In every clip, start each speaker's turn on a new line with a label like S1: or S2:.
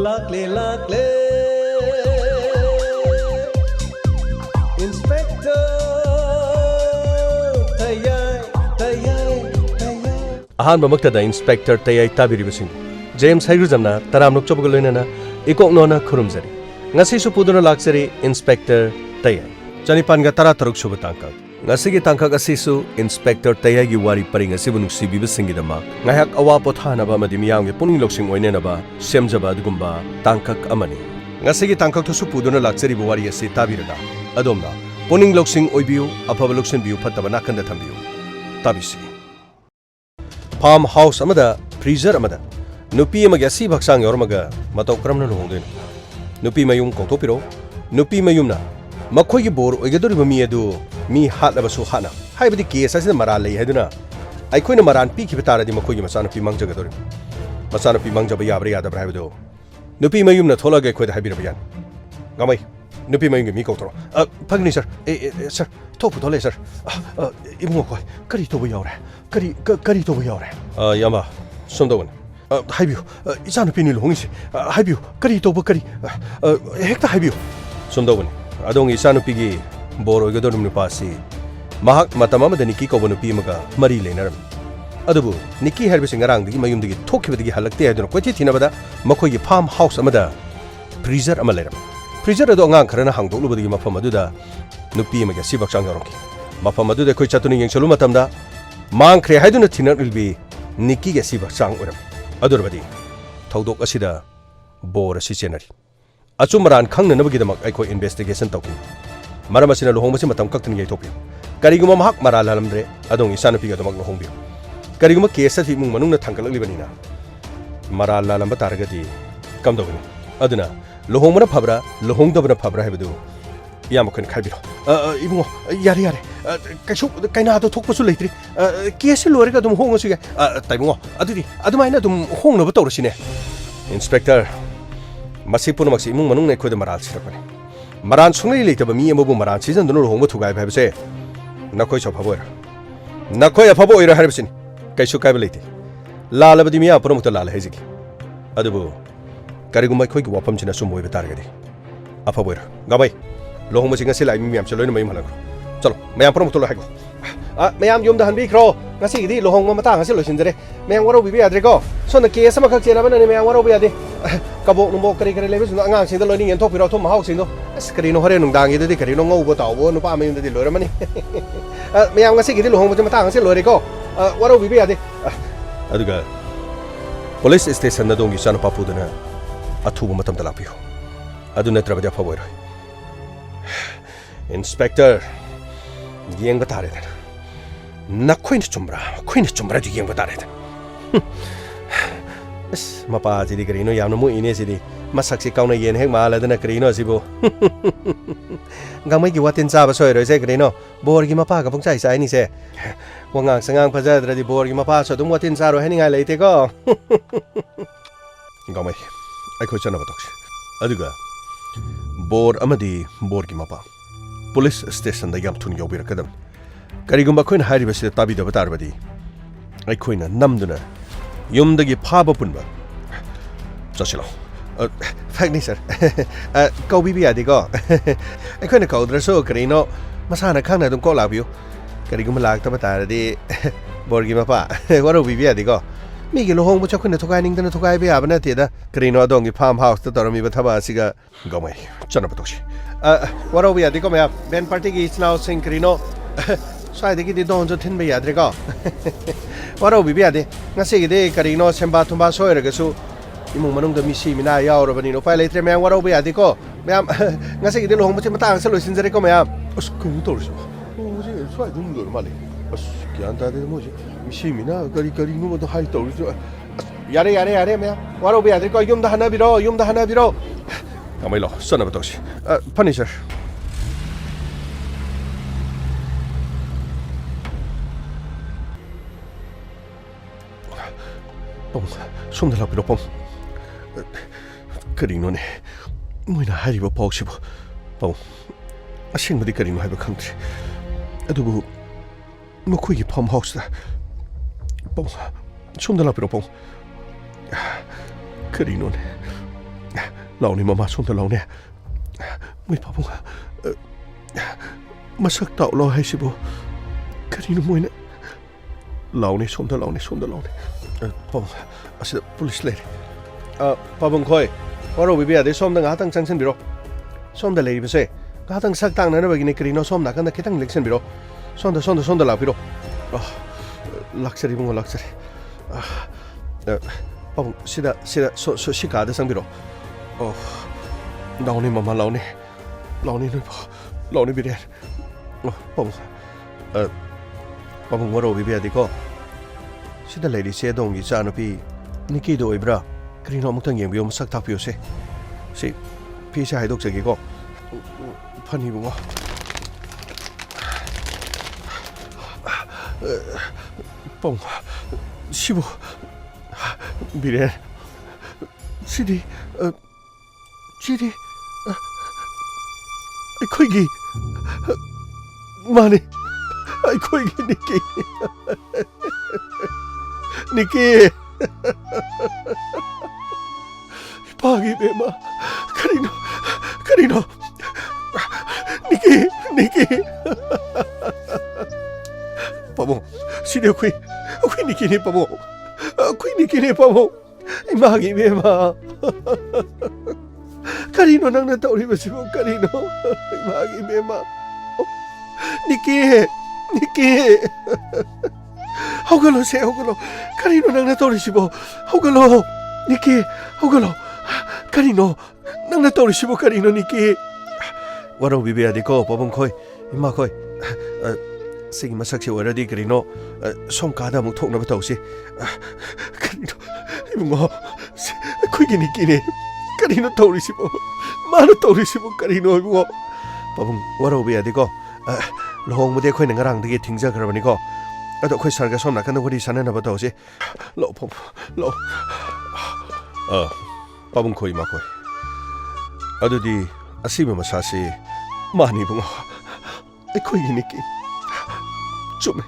S1: Lakle Inspector
S2: Ahan Bamaktada Inspector Tayai Tabiribasing James Hyruzamna Taramluk Chobagalina Ikoknona Kurumzari Ngasi Supuduna Laksari Inspector Tayai Janipanga Tarataruk Subatangka Ngasigi Tangkak Asisu Inspector Tayai Wari Paring Asibunuk Sibi Singidama Ngayak Awapotana Madimiang Puning Loksing Oinenaba Semjaba Dugumba Tangkak Amani Ngasigi Tangkak to Supuduna Laksari Wari Asi Tabirada Adomna Puning Loksing Oibiu Apavaluksin Biu Patabanakan the Tambiu Tabisi Farm House Amada Freezer Amada Nupi Magasi Baksang Yormaga Matokramna Hongin Nupi Mayum Kontopiro Nupi Mayumna Makoy Bor Ogadori Miedu Mi Hatabasu Hana Hybrid case as the Marale Heduna I couldn't Maran Piki Vitara di Makoy Masana Pimang Jagadori Masana Pimang Jabayabria the Bravo Nupi Mayumna Tolaga quite Habirabian Gamay Nupi Mayum Mikotro Pagni sir sir Toputole sir Imoko Carito Yore Carito Yore Yama Sondon Habu it's an opinion Hongish Habu Carito Bukari Hector Habu Sondon Adong Isanu Pigi Boro Gadonum Nupasi Mahak Matamama the Niki Kovanu Pimaga Marie Laner Adabu Niki Herbising around the Mayum the Toki with the Halakte and Quetitinabada Makoy Palm House Amada Freezer Amalerum Freezer Dongan Karana Hang Dulu the Mapamaduda Nupi Maga Sibak Sangaronki Mapamaduda Koichatuni and Salumatamda Man Kre Haduna Tina will be Niki Sibak Sang Uram Adurbadi Todok Asida Bor Sichenari Achumaran Kang Navagidamak Eco investigation talking. Maramasina Homas Matam Cotton Yatopia. Cariguma Mahak Maralamdre, Adong Isanapi Adamak Hombio. Cariguma case at him Manuna Tankal Libanina. Maralalam Batargati. Come down. Aduna. Lohomana Pabra, Lohong Dobra Pabra Habidu. Yamakan Kabiro. Ibo Yari. Kashu, the Kainato Tokosulatri. Kiesi Lorica dum Homosia. Taimo. Adumina dum Hong Novatorcine. Inspector. Masipun Maximum Manung equid Maral Sirapani. Maran Sunni later by me and Mobu Maran season, the no home to Guy have say. Nakoy of Pavoir. Nakoy of Pavoir Harrison. Kaisukability. La Labadimia promoter La Heziki. Adabu. Cariguma quick wapam in a sumo with target. A Pavoir. Gabay. Lohomas in a silla, I'm Solon Maimalago. So, may I promote to Lago? May I Yum the Hanbicro? Nasi, the Lohong Matang, solution there. May I want to be Adrigo? So the case of a Kaksana and may I want to be a day. Cabo no Kari Levis, Nangang, the learning and talk without Tom House in the Scarino Horenum Dangi, the Carino, what I won't palm in the Loremani. May I say, the home of the Matang, say Lorico. What will we be a day? Aduga Police station the Dongi San Papudana, a two matam talapio. Aduna Travaja Power. Inspector Yang Bataret. Na Queen Chumbra, Yang Bataret. Mapa di Carino Yamu Inesidi, Masaxi Kauna Yen Hegmala than a Carino Zibo. Gamaki what in Saba Soyer, say Carino, Borgi Mapaga from Sai, I say. Wanga Sangang Pazadra di Borgi Mapasa, don't what in Saro Henning I later go. Gamay, I question of a talk. Aduga Bor Amadi, Borgi Mapa. Police station the Yamtun Yobir Kadam. Carigumba Queen Haribas the Tabi of Tarbadi. I queen a Namduna. Yum the Paba Punba. Joshilo. Fagni, sir. Go be at the go. I couldn't call the so Carino. Masana Kana don't call up you. Carigumala Tabatari Borgimapa. What do we be at the go? Miguel home which I couldn't talk anything to Guy be Abnetida. Carino Dongi Palm House to Tormi Bataba Siga. Go away. Chanapatoshi. What are we at the go? Ben Partigi is now saying Carino. So I think it don't tin be at the go. What are we be at the Nasi de Carino Sembatumba Soyregasu? Imumanum the Missi Mina Yaur of Nino Pilate, man, what are we at the go? Ma'am, Nasi de Home Matan solutions in the Recomia. Oscutos. Oh, so I don't go to Mali. Oscianta de Moji. Missi Mina, Carino, the high told you. Yare, man. What are we at the go? Yum the Hanabiro. Camilo, son of a tosh. Punisher. Some the lapidopom Carino, when I had you possible. Oh, I sing with the Carino have a country. I do no quick palm house. Some the lapidopom Carino. launi mama somda laune moi pabung masak tau lo hai sibo karino moina launi somda launi pabung asida police le pabung khoi waro bibi ade somda nga tang changchen biro somda le bise nga tang sak tang na bagini karino somda kan khitang leksen biro sonda la biro luxury bungo luxury pabung sida so shika de sang biro launi mama launi birian pabung waro bibi ade ko sida lady se dong gi cha no pi niki do ibra karino amuk tang yeng biyo masak tak biyo se si pi se haidok jagi ko phani bungo pong sibo birian sidi aikoigi mani aikoigi Niki pagi bema karino Niki pabong sini kui Niki ni pabong imagi bema karino nang natauri basibo karino imagi bema Niki Hogalo karino nang natauri sibo hogalo Niki hogalo karino nang natauri sibo karino Niki waro bibi adiko pabong khoi ima khoi sing masak se waradi karino somkada muk thokna batausi karino ibungo khoi gi Niki ne karino tauri sibo mano tauri sibo karino ibungo pabong waro bibi adiko lohong mude khoi ngarang dege thingja kharabani ko ado khoi sarga somna kan wari sanana batausi lo pabong khoi ma khoi adudi asiba masasi mani bungo khoi gi Niki chume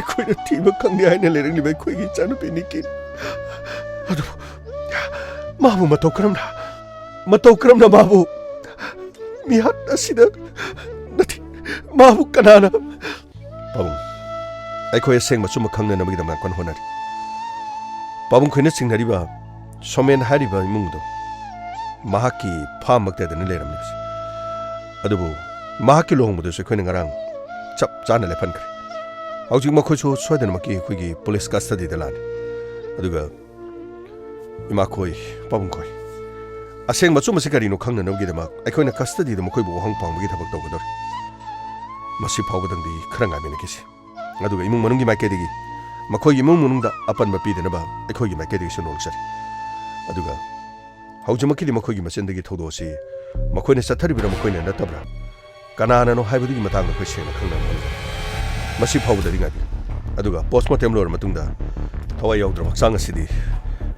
S2: khoi na tiba khangni aina lerang ni khoi gi chanu pe Niki adu mabu matau kramna mabu mihat asida nati mabu kanana pabung khoi seng machuma khangna namagi dam kon honari pabung khoi na singnari ba somen hari ba imungdo mahaki phamakte da ne leram ni adubu mahaki lohong mudu se khoi ngarang chap chana le phan kre hauji ma khoi so soden ma ki khoi gi police custody da lan aduga ima khoi pabung khoi aseng machuma se kari no khangna no gi da ma khoi na custody da ma khoi bo hang pang gi thabak taw gador masi phawbadang di khranga me ne kisi aduga imung manung gi ma ke digi ma khoi gi imung manung da apan ma pi de na ba khoi gi ma ke digi sunol sari aduga hauji ma kili ma khoi gi masen dagi thodo si ma khoi ne sathari bira ma khoi ne na tabra kanana no haibu gi matang khoi se na khangna masi phawbadari nga bi aduga postmortem lor matung da thawai yaudra baksang asidi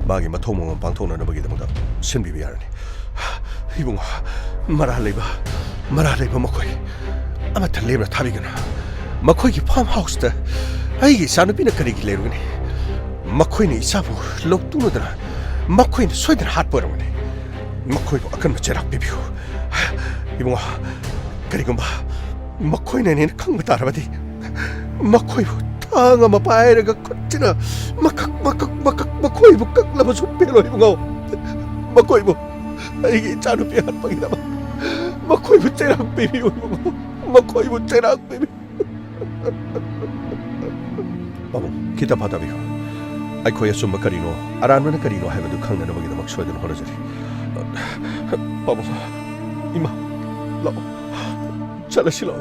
S2: bagi mathong mong pangthona na bagi da sin bi yarani ibung mara leba ma khoi ama thalebra thabi gana ma khoi gi farm house da ai gi sanu pina kari gi leru ni ma khoi ni isabu loktu no da ma khoi ni soidan hat por mane ma khoi ko akan cherak bi biu ibung kari gumba ma khoi ne khang ba tarabadi ma khoi tanga ma paira ga kotina makak ma khoi bu kak la ba su pe lo ibung ma khoi bu ai gi chanu pi hat pagi da ma khoi bu cherak bi biu ma khoi bu cherak bi babu kita pada biu ai khoi asum karino aran na karino ha ba du khang na ba gi da mak soidan hona jari babu ima lo chala silo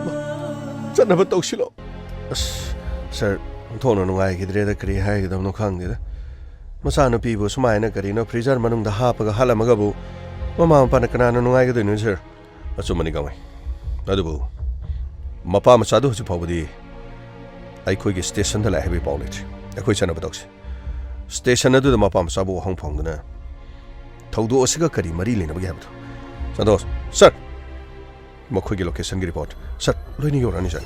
S2: chana ba tau silo sir thono nungai gidre da kri hai da no khang de masa no pi bu sumai na kari no freezer manung da ha pa ga hala maga bu mama pa na kana no nungai ga de sir asumani gamai adu bu mapa ma sadu hu pawdi ai khoi gi station da la hebi pawlet khoi chana ba doksi station adu da mapa ma sabu hong phong na thaudu osiga kari mari le na ba ga ba sandos sir ma khoi gi location gi report sir loini yorani sir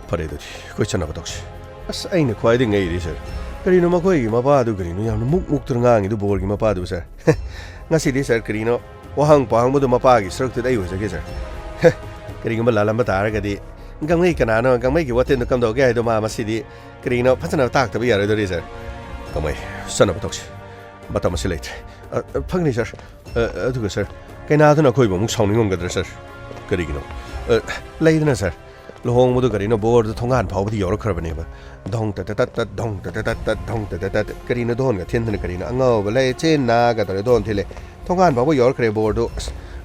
S2: pare da khoi chana ba doksi as aina khwai de ngai ri sir Karino Makoi, Mapadu Green, Mukturang, the Borgi Mapadu, sir. Nasidi, sir, Carino, Wahang Pang with the Mapagi, struck today was a gizzer. Karimala Mataragadi, Gamay Canano, Gamay, what in the Condo Gay, the Mama City, Carino, Patan attack to be a razor. Gamay, son of a tox. But I'm a late. Pugny, sir, sir. Can I don't know sounding on the sir? Carino. Lady, sir. Long with the Carino board the Tongan poverty or carboneva. Dong dong Carina Don, attending Carina, no, lay chain naga, don't tell it. Tongan Baba York board.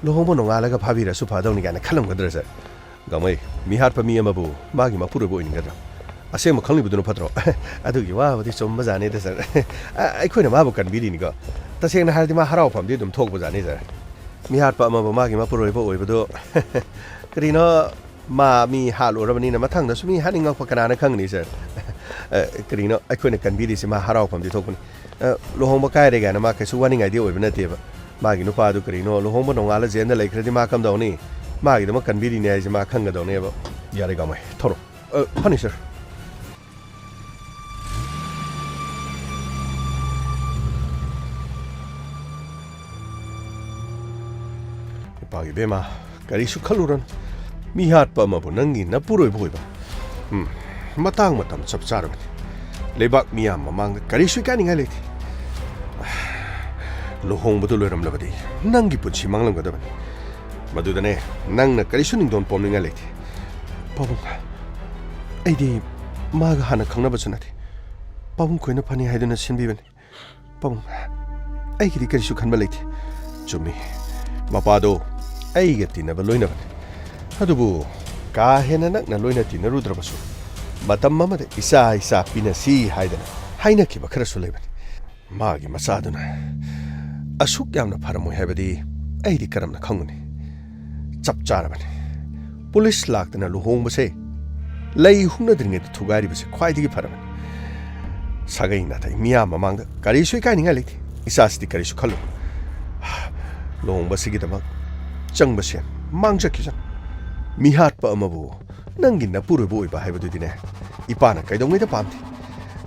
S2: Lohomo Alaga Pavira Supadoni and a Kalam Gadresa. Gamay, mi harpa mi amabu, Magima Purabu in Gadra. I say Maconi with no patro. I do you are this on Mazani desert. I couldn't have can be in go. The same had my harapam did them talk with an either. Mi harpa Magima Purabu over do. Carino. Ma mi halo ramanina matang na sumi haning ang pagkanana kang ni sir. Karino, I couldn't can be this in my harao from the token. Lohoma Kairiga and Marcus winning idea with native. Magi no padu Carino, Lohoma no Alas and the lake ready Markham Doni. Magi the can be in as Markanga Doneva. Yarigame, Toro. Punisher. Pagi Bema, Karisu Kaluran. Mi hat pa mabunangi na puroy boyba. Matang matam sab sarban. Lebak miyam mamang karisu kaning halit. Lohong betul ram labadi. Nangi punsi manglang gadaban. Madudane nang na karisu ning don pomning halit. Pabung. Aidi maga hana khangna basunati. Pabung koina pani haiduna sinbiban. Pabung. Aigi karisu khanba lait. Chumi. Mapado aigi tina baloina ban. Adubu, kahena nak na loina tina rudrabasu. Matam mamade isa pina si haidana. Haina ki bakara suleban. Magi masaduna. Asuk yamna paramu habadi. Aidi karam na khanguni. Chap charaban. Police lakdana luhong base. Lay hungna dringe de thugari base khwaidigi paraban. Sagai na tai miya mamangda karisu kai ninga liti. Isa sti karisu khalu. Luhong base gi damak chang base mangja kijan. Mi hat pa amabu nangin na puro boy ba haibadu dine ipana kai dong ida pamti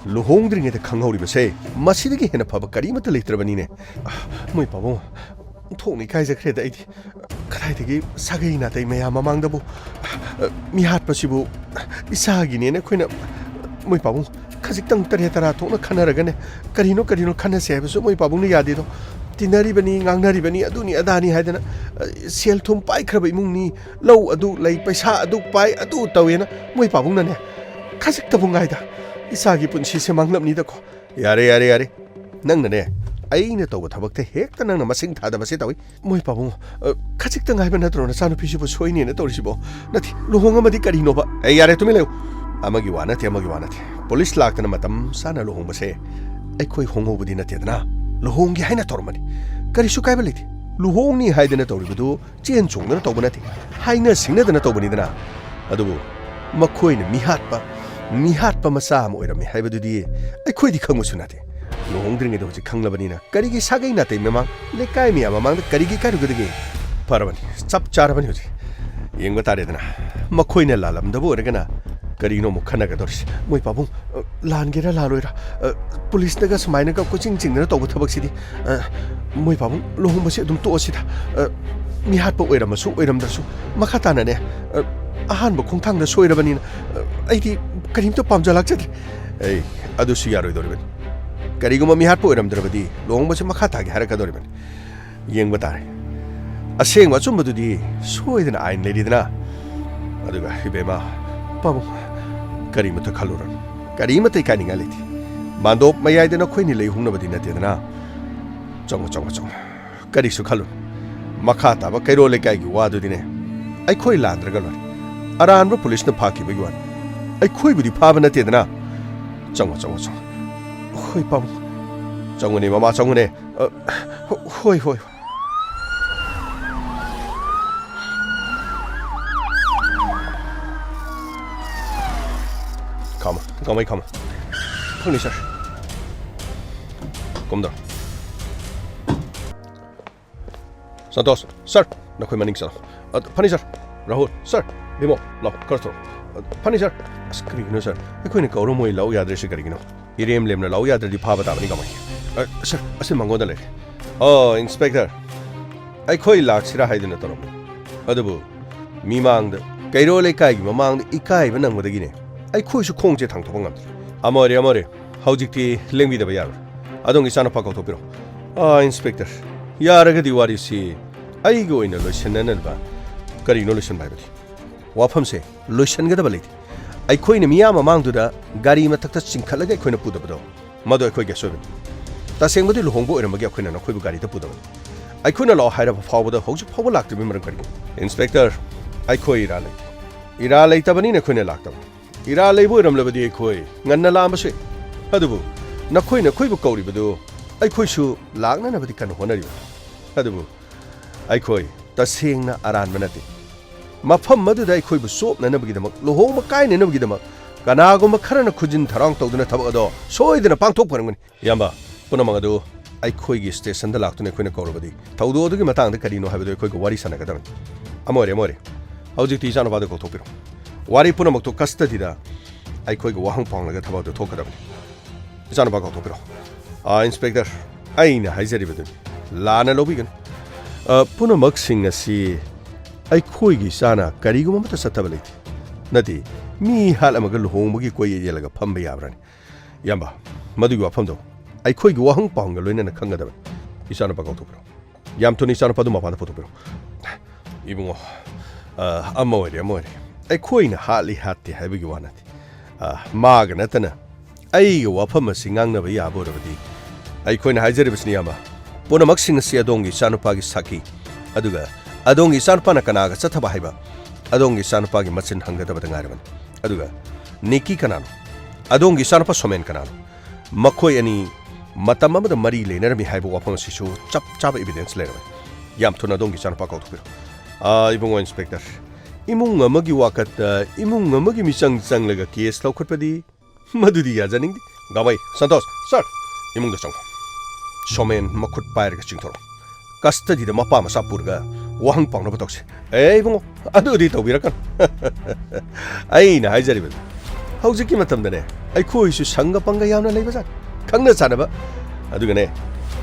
S2: luhong dringe de khanghori ba se masidigi hena phaba kari mata leitrabani ne moi pabo thongni kai jakre da idi kadai degi sagai na tai meya mamang da bu mi hat pa sibu isagi ne khoina moi pabo khajik tang tare tara thona khanaraga ne karino khana se ba so moi pabo ni yadi do Tinari bani, Nangari bani, Aduni Adani hadana, Siel Tum Pai Krabi Muni, Low Adu, Lay Paisa, Adu Pai, Adu Tawena, Mui Pabunane, Kazak Tabungaida, Isagi Punchi Semanglam Nidako, Yare, Nangane, Aina to what Habak Hek, and Namasing Tadabasitawi, Mui Pabun, Kazak Tangabanatron, a son of Pishibu Swing in a Torishibo, not Luhongamadi Karinova, Ayare to Milo, Amagiwanati, Police locked and Matam, Sana Luhomase, Equi Hongo within a Tedna. Luhongi haina tormani karisu kaibaliti luhongni haidana toribudu chen chungna tobunati haina singnadana tobunidana adubu makhoina mihatpa masa am oirami haibadudi aikhoidi khangmusunate luhongdringe do khanglabani karigi sagai na te memang lekai mi amang karigi karugudigi parabani chap charabani hoji yengba taredana makhoina lalamdabu organa Karino Mukanaga Doris, Moi Pabung, Langera Laroira, Police Nagas Minaga coaching in the Togo City, Moi Pabung, Lohumasidum Tosita, Mihapo Eramasu, Eramdasu, Makatanane, Ahan Bukung the Soirabanin, 80 Karim to Pamjalak, eh, Adusiaro Doriban. Kariguma Mihapo Eramdravadi, Long was a Makata Haraka Doriban, Yang Batari. A saying what somebody so in I lady na Aduga Hibema, Pabung. Karimata Kaluran. Karimata Kaningaliti. Mando Maya did not queen lay Hunabadina Tedana. Chong. Karisu Kalun. Makata, Bakairo Legai, Wadudine. I quay land regular. Aran police no parky big one. I quay with the Pavana Tedana. Chong. Hoi Pam. Chongone, Mama Chongone. Hoi. Come. Punisher. Come down. Santos, sir. Nakoy maning sir. Punisher. Rahul, sir. Bimo, lo, Kurto. Punisher. Screen no sir. Nakoy nakauro mo ilaw yadre si karigino. Irem lemna lau yadrdi phaba tabani gamai. Sir, ase mangoda le. Oh, inspector. Ai khoi laksira haidina torom. Adubu mimang da kairo le kai mamang ikai banang modagine. Ai khoi su khongje thang thobang ngamdri. Amore haujikti lengbi da bayar. Adong isana pakau thopiro. Ah, inspector. Yaraga diwari si ai go ina loishanan ba. Kari no loishan bai badi. Wafam se loishan ga da baliti. Ai khoi na miya mamang du da gari ma takta chingkhalaga khoi na puda bado. Mado khoi ga soben. Ta seng badi lohongbo oramagi khoi na khoi bu gari da puda. Ai khoi na lo haira phawba da hojik phawba lakti bimran kari. Inspector ai khoi ira lai ta bani na khoi na lakta. Ira lai bo ram labadi khoi nganna la ma se. Adubu na khoi bu kauri bado. Ai khoi su lakna na badi kan honari. Adubu ai khoi ta seng na aran manati. Mafam madu da khoi bu sop na nabagi damak lohong ma kai ne nabagi damak kana go ma kharana khujin tharang tawduna thabak ado soidina pangthok parangani yamba punamang adu ai khoi gi station da laktune khoina korobadi thawdo du gi matang da karino habado khoi go wari sana gadam amore hauji ti jana badu ko thopiro wari punamak to custody da ai khoi go wahang pang laga thabado thokadam jana ba ko thopiro inspector aina haizari badu lana lobigan punamak sing asi ai khoi gi sana karigo mata satabaleiti nadi mi hal amaga lohongbogi koi yelaga phamba yabrani yamba madugi wafamdo ai khoi gi wahang panga loina na khangada isana ba gauthopro yam thoni isana padu mapana photopro ibungo amore ai khoi na hali hatti haibigi wanati maga natana ai gi wafam singang na ba yabo rabadi ai khoi na haijari bisni yamba pona maksing si adongi sanupagi saki aduga adongi sanpana kanaga chathaba haiba adongi sanpagi machin hangada badangaraban aduga niki kanano adongi sanpa somen kanano makhoi ani matam amada mari lenarmi haiba wafang sisu chap evidence lerabai yam thuna adongi sanpa kauthupiro ibungo inspector imung amagi wakat imung amagi misang changlaga case laukhotpadi madudi yajaningdi gamai santos sir imung da chang somen makhut pairga chingthoro custody da mapa masa purga wahang pang no batokse bungo adu di tawbirakan ai na haijari ben haujiki matamda ne ai khoi su sanga panga yamna leiba jan khangna chanaba aduga ne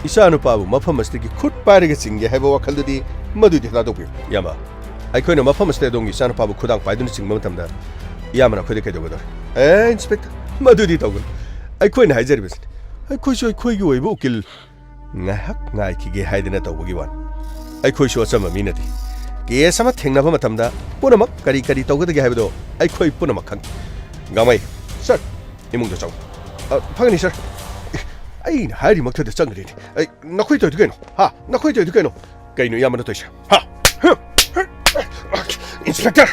S2: isa anu pabu mafam mastiki khut pairiga chingge haiba wakal di madu di la dopi yama ai khoi no mafam maste dongi isa anu pabu khudang paidun chingma matamda yamana khoi de kai dogodar inspector madu di tawgun ai khoi na haijari ben ai khoi su ai khoi gi oibo ukil ngai ki ge haidena tawbugi wan ai khoi su achama minati ke sama thengnaba matamda punamak kari tawgada ge haibo ai khoi punamak khang gamai sir imung da chaw phagni sir ai hairi makta da changri ai nakhoi to dugeno ha nakhoi to dugeno kaino yamana toisha ha inspector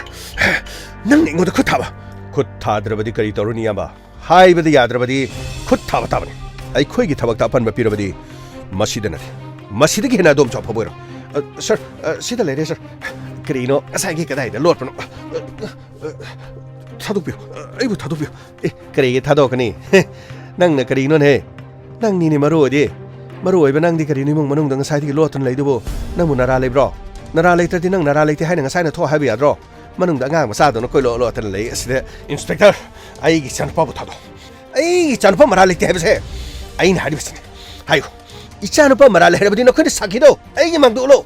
S2: nang ningo da khutaba khuthadravadi kari toruni yamba haibadi yadrabadi khuthaba tabani ai khoi gi thabak ta pan ba pirabadi masida gi hena dom chop phaboro sir sida lere sir krino asagi kadai da lot pano thadupio aibu thadupio krege thadokani nang na krino ne nang ni maro oiba nang di krino mong manung dang sai di lot ton leidubo nang mu nara lebro nara leitati nang nara leite haina ngasai na tho habi adro manung da ngang masa do no koi lo ton lei aside inspector ai gi chan pa bu thado ai chan pa mara leite habse ai na hadibsin hayo ichanu pa mara lehrabadi no khani sakido ai gi mangdulo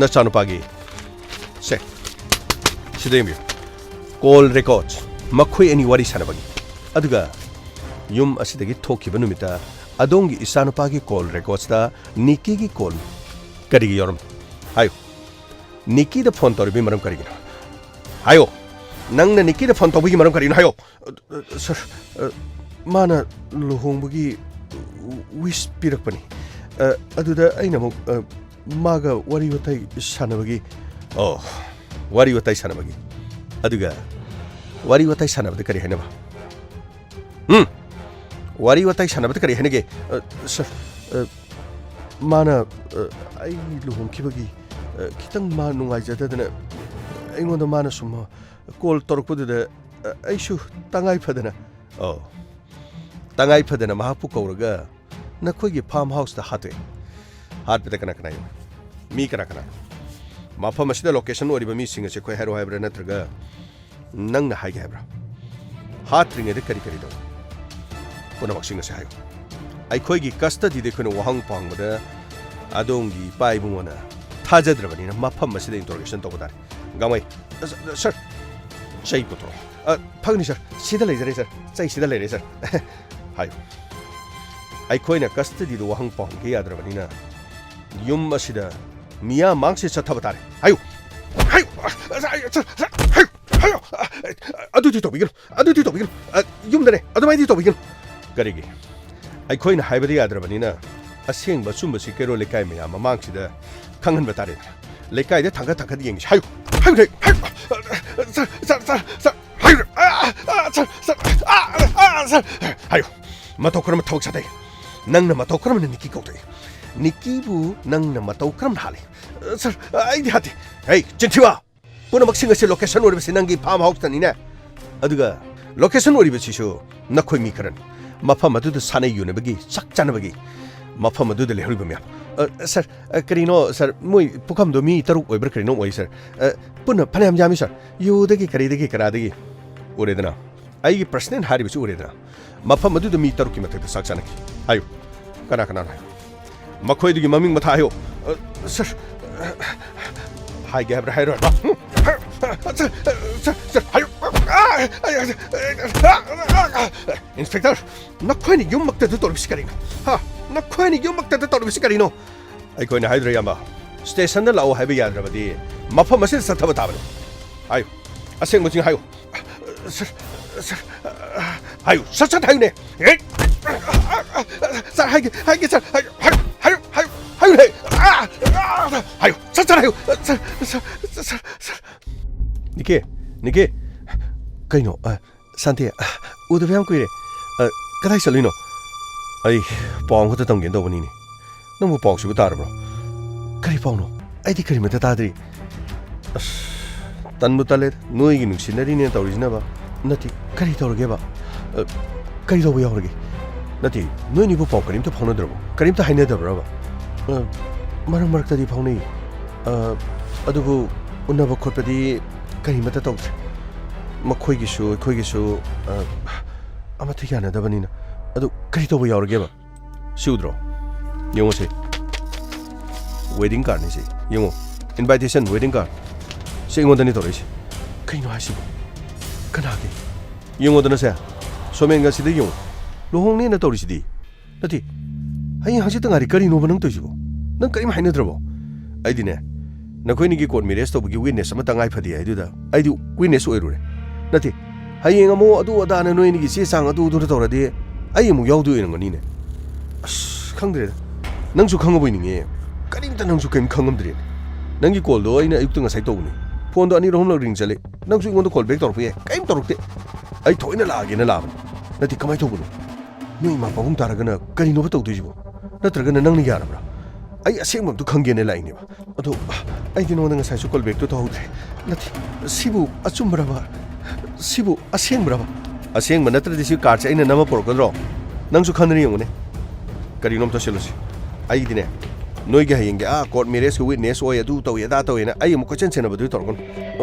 S2: na chanu pagi se sidemi call records makhoi ani wari sanabagi aduga yum asidagi thokiba numita adongi isanu pagi call records da niki gi call kari yoram hayo niki da phone tori bi maram kari gina hayo nangna niki da phone tobi maram kari na hayo sir mana lohongbugi wish pirakpani aduda aina mo maga wari watai sanabagi wari watai sanabagi aduga wari watai sanabada kari hanaba wari watai sanabada kari hanage sir mana ai lohongkibagi kitang ma nungai jadadana aingonda mana suma call torokpuda aishu tangai phadana tangai phadana mahapu kauraga nakhoi farm house da hatwe hatbe kana kana mi kana mafam asida location oriba mi singa se khoi hero haibra natraga nang na haige haibra ꯍꯥꯠꯇ꯭ꯔꯤꯉꯩꯗ ꯀꯔꯤ ꯀꯔꯤ ꯇꯧꯏ ꯄꯨꯝꯅꯃꯛꯁꯤꯡ ꯑꯁꯤ ꯍꯥꯏꯌꯨ ꯑꯩꯈꯣꯏꯒꯤ ꯀꯁꯇꯗꯤꯗ ꯑꯩꯈꯣꯏꯅ ꯋꯥꯍꯪ ꯄꯥꯡꯕꯗ ꯑꯗꯣꯝꯒꯤ ꯏꯄꯥ ꯏꯕꯨꯡꯉꯣꯅ ꯊꯥꯖꯗ꯭ꯔꯕꯅꯤꯅ ꯃꯐꯝ ꯑꯁꯤꯗ ꯏꯟꯇ꯭ꯔꯣꯒꯦꯁꯟ ꯇꯧꯕ ꯇꯥꯔꯦ ꯒꯥꯡꯃꯩ ꯁꯔ ꯆꯩ ꯄꯨꯊꯣꯔꯛꯑꯣ ꯐꯒꯅꯤ ꯁꯔ ꯁꯤꯗ ꯂꯩꯖꯔꯦ ꯁꯔ ꯆꯩ ꯁꯤꯗ ꯂꯩꯔꯦ ꯁꯔ ꯍꯥꯏꯌꯨ ꯑꯩꯈꯣꯏꯅ ꯀꯁꯇꯗꯤꯗ ꯋꯥꯍꯪ ꯄꯥꯡꯒꯦ ꯌꯥꯗ꯭ꯔꯕꯅꯤꯅ ꯌꯨꯝ ꯑꯁꯤꯗ ꯃꯤꯌꯥꯝꯃꯥꯡꯁꯦ ꯆꯠꯊꯕ ꯇꯥꯔꯦ ꯍꯥꯏꯌꯨ ꯑꯗꯨꯗꯤ ꯇꯧꯕꯤꯒꯅꯨ ꯌꯨꯝꯗꯅꯦ ꯑꯗꯨꯃꯥꯏꯗꯤ ꯇꯧꯕꯤꯒꯅꯨ ꯀꯔꯤꯒꯤ ꯑꯩꯈꯣꯏꯅ ꯍꯥꯏꯕꯗꯤ ꯌꯥꯗ꯭ꯔꯕꯅꯤꯅ ꯑꯁꯦꯡꯕ ꯑꯆꯨꯝꯕꯁꯤ ꯀꯩꯔꯣꯜ ꯂꯩꯀꯥꯏ ꯃꯌꯥꯝ ꯃꯃꯥꯡꯁꯤꯗ ꯈꯪꯍꯟꯕ ꯇꯥꯔꯦꯗꯅ ꯂꯩꯀꯥꯏꯗ ꯊꯥꯡꯒꯠ ꯌꯦꯡꯉꯤꯁꯤ ꯍꯥꯏꯌꯨ ꯍꯥꯏꯌꯨ ꯃꯇꯧ ꯀꯔꯝꯕ ꯊꯕꯛ ꯆꯠꯊꯩ ꯅꯪꯅ ꯃꯇꯧ ꯀꯔꯝꯅ ꯅꯤꯀꯤ ꯀꯧꯊꯣꯛꯏ ꯅꯤꯀꯤꯕꯨ ꯅꯪꯅ ꯃꯇꯧ ꯀꯔꯝꯅ ꯍꯥꯜꯂꯤ ꯁꯔ ꯑꯩꯗꯤ ꯍꯥꯠꯇꯦ ꯆꯤꯟꯊꯤꯕ ꯄꯨꯝꯅꯃꯛꯁꯤꯡ ꯑꯁꯤ ꯂꯣꯀꯦꯁꯟ ꯑꯣꯏꯔꯤꯕꯁꯤ ꯅꯪꯒꯤ ꯐꯥꯔꯝ ꯍꯥꯎꯁꯇꯅꯤꯅꯦ ꯑꯗꯨꯒ ꯂꯣꯀꯦꯁꯟ ꯑꯣꯏꯔꯤꯕꯁꯤꯁꯨ ꯅꯈꯣꯏ ꯃꯤ ꯈꯔꯅꯤ ꯃꯐꯝ ꯑꯗꯨꯗ ꯁꯥꯟꯅꯩ ꯌꯨꯅꯕꯒꯤ ꯆꯥꯛ ꯆꯥꯅꯕꯒꯤ ꯃꯐꯝ ꯑꯗꯨꯗ ꯂꯩꯍꯧꯔꯤꯕ ꯃꯌꯥꯝ ꯁꯔ ꯀꯔꯤꯅꯣ ꯁꯔ ꯃꯣꯏ ꯄꯨꯈꯝꯗꯣ ꯃꯤ 6 ꯑꯣꯏꯕ꯭ꯔꯥ ꯀꯔꯤꯅꯣ ꯑꯣꯏ ꯁꯔ ꯄꯨꯟꯅ ꯐꯅꯌꯥꯝ ꯌꯥꯝꯃꯤ ꯁꯔ ꯌꯨꯗꯒꯤ ꯀꯔꯥꯗꯒꯤ ꯎꯔꯦꯗꯅ ꯑꯩꯒꯤ ꯄꯔꯁꯅꯦꯜ ꯍꯥꯏꯔꯤꯕꯁꯤ ꯎꯔꯦꯗꯅ ꯃꯐꯝ ꯑꯗꯨꯗ ꯃꯤ 6ꯀꯤ ꯃꯊꯛꯇ ꯆꯥꯛ ꯆꯥꯅꯈꯤ ꯍꯥꯏꯌꯨ ꯀꯅꯥꯅꯣ ꯍꯥꯏꯌꯨ ꯃꯈꯣꯏꯗꯨꯒꯤ ꯃꯃꯤꯡ ꯃꯊꯥ ꯍꯥꯏꯌꯨ ꯁꯔ ꯍꯥꯏꯒꯦ ꯍꯥꯏꯕ꯭ꯔꯥ ꯍꯥꯏꯔꯣꯏꯕ ꯏꯟꯁꯄꯦꯛꯇꯔ ꯅꯈꯣꯏꯅ ꯌꯨꯝꯃꯛꯇꯗ ꯇꯧꯔꯤꯕꯁꯤ ꯀꯔꯤꯅꯣ ꯅꯈꯣꯏꯅ ꯌꯨꯝꯃꯛꯇꯗ ꯇꯧꯔꯤꯕꯁꯤ ꯀꯔꯤꯅꯣ ꯑꯩꯈꯣꯏꯅ ꯍꯥꯏꯗ꯭ꯔ ꯌꯥꯝꯕ ꯁ꯭ꯇꯦꯁꯟꯗ ꯂꯥꯛꯑꯣ ꯍꯥꯏꯕ ꯌꯥꯗ꯭ꯔꯕꯗꯤ ꯃꯐꯝ ꯑꯁꯤꯗ ꯆꯠꯊꯕ ꯇꯥꯕꯅꯤ ꯍꯥꯏꯌꯨ ꯑꯁꯦꯡꯕꯁꯤꯡ ꯍꯥꯏꯌꯨ ꯁꯔ ꯍꯥꯏꯌꯨ ꯁꯠ ꯍꯥꯏꯌꯨꯅꯦ ꯁꯔ ꯍꯥꯏꯒꯦ ꯁꯔ 하유래 하유 satarayo sir 니케 그이노 산테 우드베am 꾸이레 그다이 설리노 아이 뻥 것도 담긴 더보니니 너무 뻥시고 따르브로 그리 뻥노 아이디 그리면다 다들이 딴부 딸레 너에게 눅시나리네 떠오르지나 봐 나티 그리 떠오르게 봐 그리 더보 야오르게 나티 너니부 뻥 그림도 펑너들고 그림도 하이네더브라 봐 ꯃꯔꯛ ꯃꯔꯛꯇꯗꯤ ꯐꯥꯎꯅꯩ ꯑꯗꯨꯕꯨ ꯎꯅꯕ ꯈꯣꯠꯄꯗꯤ ꯀꯔꯤꯃꯠꯇ ꯇꯧꯗ꯭ꯔꯦ ꯃꯈꯣꯏꯒꯤꯁꯨ ꯑꯩꯈꯣꯏꯒꯤꯁꯨ ꯑꯃꯠꯇ ꯌꯥꯅꯗꯕꯅꯤꯅ ꯑꯗꯨ ꯀꯔꯤ ꯇꯧꯕ ꯌꯥꯎꯔꯒꯦꯕ ꯁꯤ ꯎꯗ꯭ꯔꯣ ꯌꯦꯡꯉꯣ ꯁꯤ ꯋꯦꯗꯤꯡ ꯀꯥꯔꯗꯅꯤ ꯁꯤ ꯌꯦꯡꯉꯣ ꯏꯟꯚꯥꯏꯇꯦꯁꯟ ꯋꯦꯗꯤꯡ ꯀꯥꯔꯗ ꯁꯤ ꯑꯩꯉꯣꯟꯗꯅꯤ ꯇꯧꯔꯛꯏꯁꯤ ꯀꯩꯅꯣ ꯍꯥꯏꯁꯤꯕꯨ ꯀꯅꯥꯒꯤ ꯌꯦꯡꯉꯣꯗꯅ ꯁꯦ ꯁꯣꯃꯦꯟꯒ ꯁꯤꯗ ꯌꯦꯡꯉꯣ ꯂꯨꯍꯣꯡꯅꯦꯅ ꯇꯧꯔꯤꯁꯤꯗꯤ ꯅꯠꯇꯦ ꯍꯌꯦꯡ ꯍꯪꯆꯤꯠꯇ ꯉꯥꯏꯔꯤ ꯀꯔꯤꯅꯣꯕ ꯅꯪ ꯇꯧꯏꯁꯤꯕꯣ ꯅꯪ ꯀꯔꯤꯝ ꯍꯥꯏꯅꯗ꯭ꯔꯕꯣ ꯑꯩꯗꯤꯅꯦ ꯅꯈꯣꯏꯅꯤꯒꯤ ꯀꯣꯔꯠ ꯃꯦꯔꯦꯖ ꯇꯧꯕꯒꯤ ꯋꯤꯠꯅꯦꯁ ꯑꯃ ꯇꯉꯥꯏ ꯐꯗꯦ ꯍꯥꯏꯗꯨꯗ ꯑꯩꯗꯤ ꯋꯤꯠꯅꯦꯁ ꯑꯣꯏꯔꯨꯔꯦ ꯅꯠꯇꯦ ꯍꯌꯦꯡ ꯑꯃꯨꯛ ꯑꯗꯨ ꯑꯗꯥꯅ ꯅꯣꯏꯅꯤꯒꯤ ꯆꯦ ꯆꯥꯡ ꯑꯗꯨꯗꯨꯅ ꯇꯧꯔꯗꯤ ꯑꯩ ꯑꯃꯨꯛ ꯌꯥꯎꯗꯣꯏ ꯑꯣꯏꯔꯝꯒꯅꯤꯅꯦ ꯑꯁ ꯈꯪꯗ꯭ꯔꯦꯗ ꯅꯪꯁꯨ ꯈꯪꯉꯕꯣꯏ ꯅꯤꯡꯉꯦ ꯀꯔꯤꯝꯇ ꯅꯪꯁꯨ ꯀꯔꯤꯝ ꯈꯪꯉꯝꯗ꯭ꯔꯦꯅꯦ ꯅꯪꯒꯤ ꯀꯣꯜꯗꯣ ꯑꯩꯅ ꯑꯌꯨꯛꯇ ꯉꯁꯥꯏ ꯇꯧꯕꯅꯤ ꯐꯣꯟꯗꯣ 2-3ꯔꯛ ꯔꯤꯡ ꯆꯠꯂꯦ ꯅꯪꯁꯨ ꯑꯩꯉꯣꯟꯗ ꯀꯣꯜ ꯕꯦꯛ ꯇꯧꯔꯛꯄ ꯌꯥꯏ ꯀꯔꯤꯝ ꯇꯧꯔꯛꯇꯦ ꯑꯩ ꯊꯣꯏꯅ ꯂꯥꯛꯑꯒꯦꯅ ꯂꯥꯛꯑꯕꯅꯤ ꯅꯠꯇꯦ ꯀꯃꯥꯏꯅ ꯇꯧꯕꯅꯣ ꯅꯣꯏ ꯏꯃꯥ ꯄꯥꯕꯨꯡ ꯇꯥꯔꯒꯅ ꯀꯔꯤꯅꯣꯕ ꯇꯧꯗꯣꯏꯁꯤꯕꯣ ꯅꯠꯇ꯭ꯔꯒꯅ ꯅꯪꯅ ꯌꯥꯔꯕ꯭ꯔꯥ ꯑꯩ ꯑꯁꯦꯡꯕ ꯑꯝꯇ ꯈꯪꯒꯦꯅ ꯂꯥꯛꯏꯅꯦꯕ ꯑꯗꯣ ꯑꯩꯗꯤ ꯅꯉꯣꯟꯗ ꯉꯁꯥꯏꯁꯨ ꯀꯣꯜ ꯕꯦꯛꯇꯣ ꯇꯧꯍꯧꯗ꯭ꯔꯦ ꯅꯠꯇꯦ ꯁꯤꯕꯨ ꯑꯆꯨꯝꯕ꯭ꯔꯕ ꯁꯤꯕꯨ ꯑꯁꯦꯡꯕ꯭ꯔꯕ ꯑꯁꯦꯡꯕ ꯅꯠꯇ꯭ꯔꯗꯤ ꯁꯤ ꯀꯥꯔꯗꯁꯦ ꯑꯩꯅ ꯅꯝꯃ ꯄꯨꯔꯛꯀꯗ꯭ꯔꯣ ꯅꯪꯁꯨ ꯈꯟꯗꯅ ꯌꯦꯡꯉꯨꯅꯦ ꯀꯔꯤꯅꯣ ꯑꯝꯇ ꯁꯤꯜꯂꯨꯁꯤ ꯑꯩꯗꯤꯅꯦ ꯅꯣꯏꯒꯤ ꯍꯌꯦꯡꯒꯤ ꯀꯣꯔꯠ ꯃꯦꯔꯦꯖꯀꯤ ꯋꯤꯠꯅꯦꯁ ꯑꯣꯏ ꯑꯗꯨ ꯇꯧꯏ ꯑꯗꯥ ꯇꯧꯏꯅ ꯑꯩ ꯑꯃꯨꯛ ꯀꯣꯏꯆꯦꯟ ꯁꯦꯟꯅꯕꯗꯨ ꯇꯧꯔꯛꯀꯅꯨ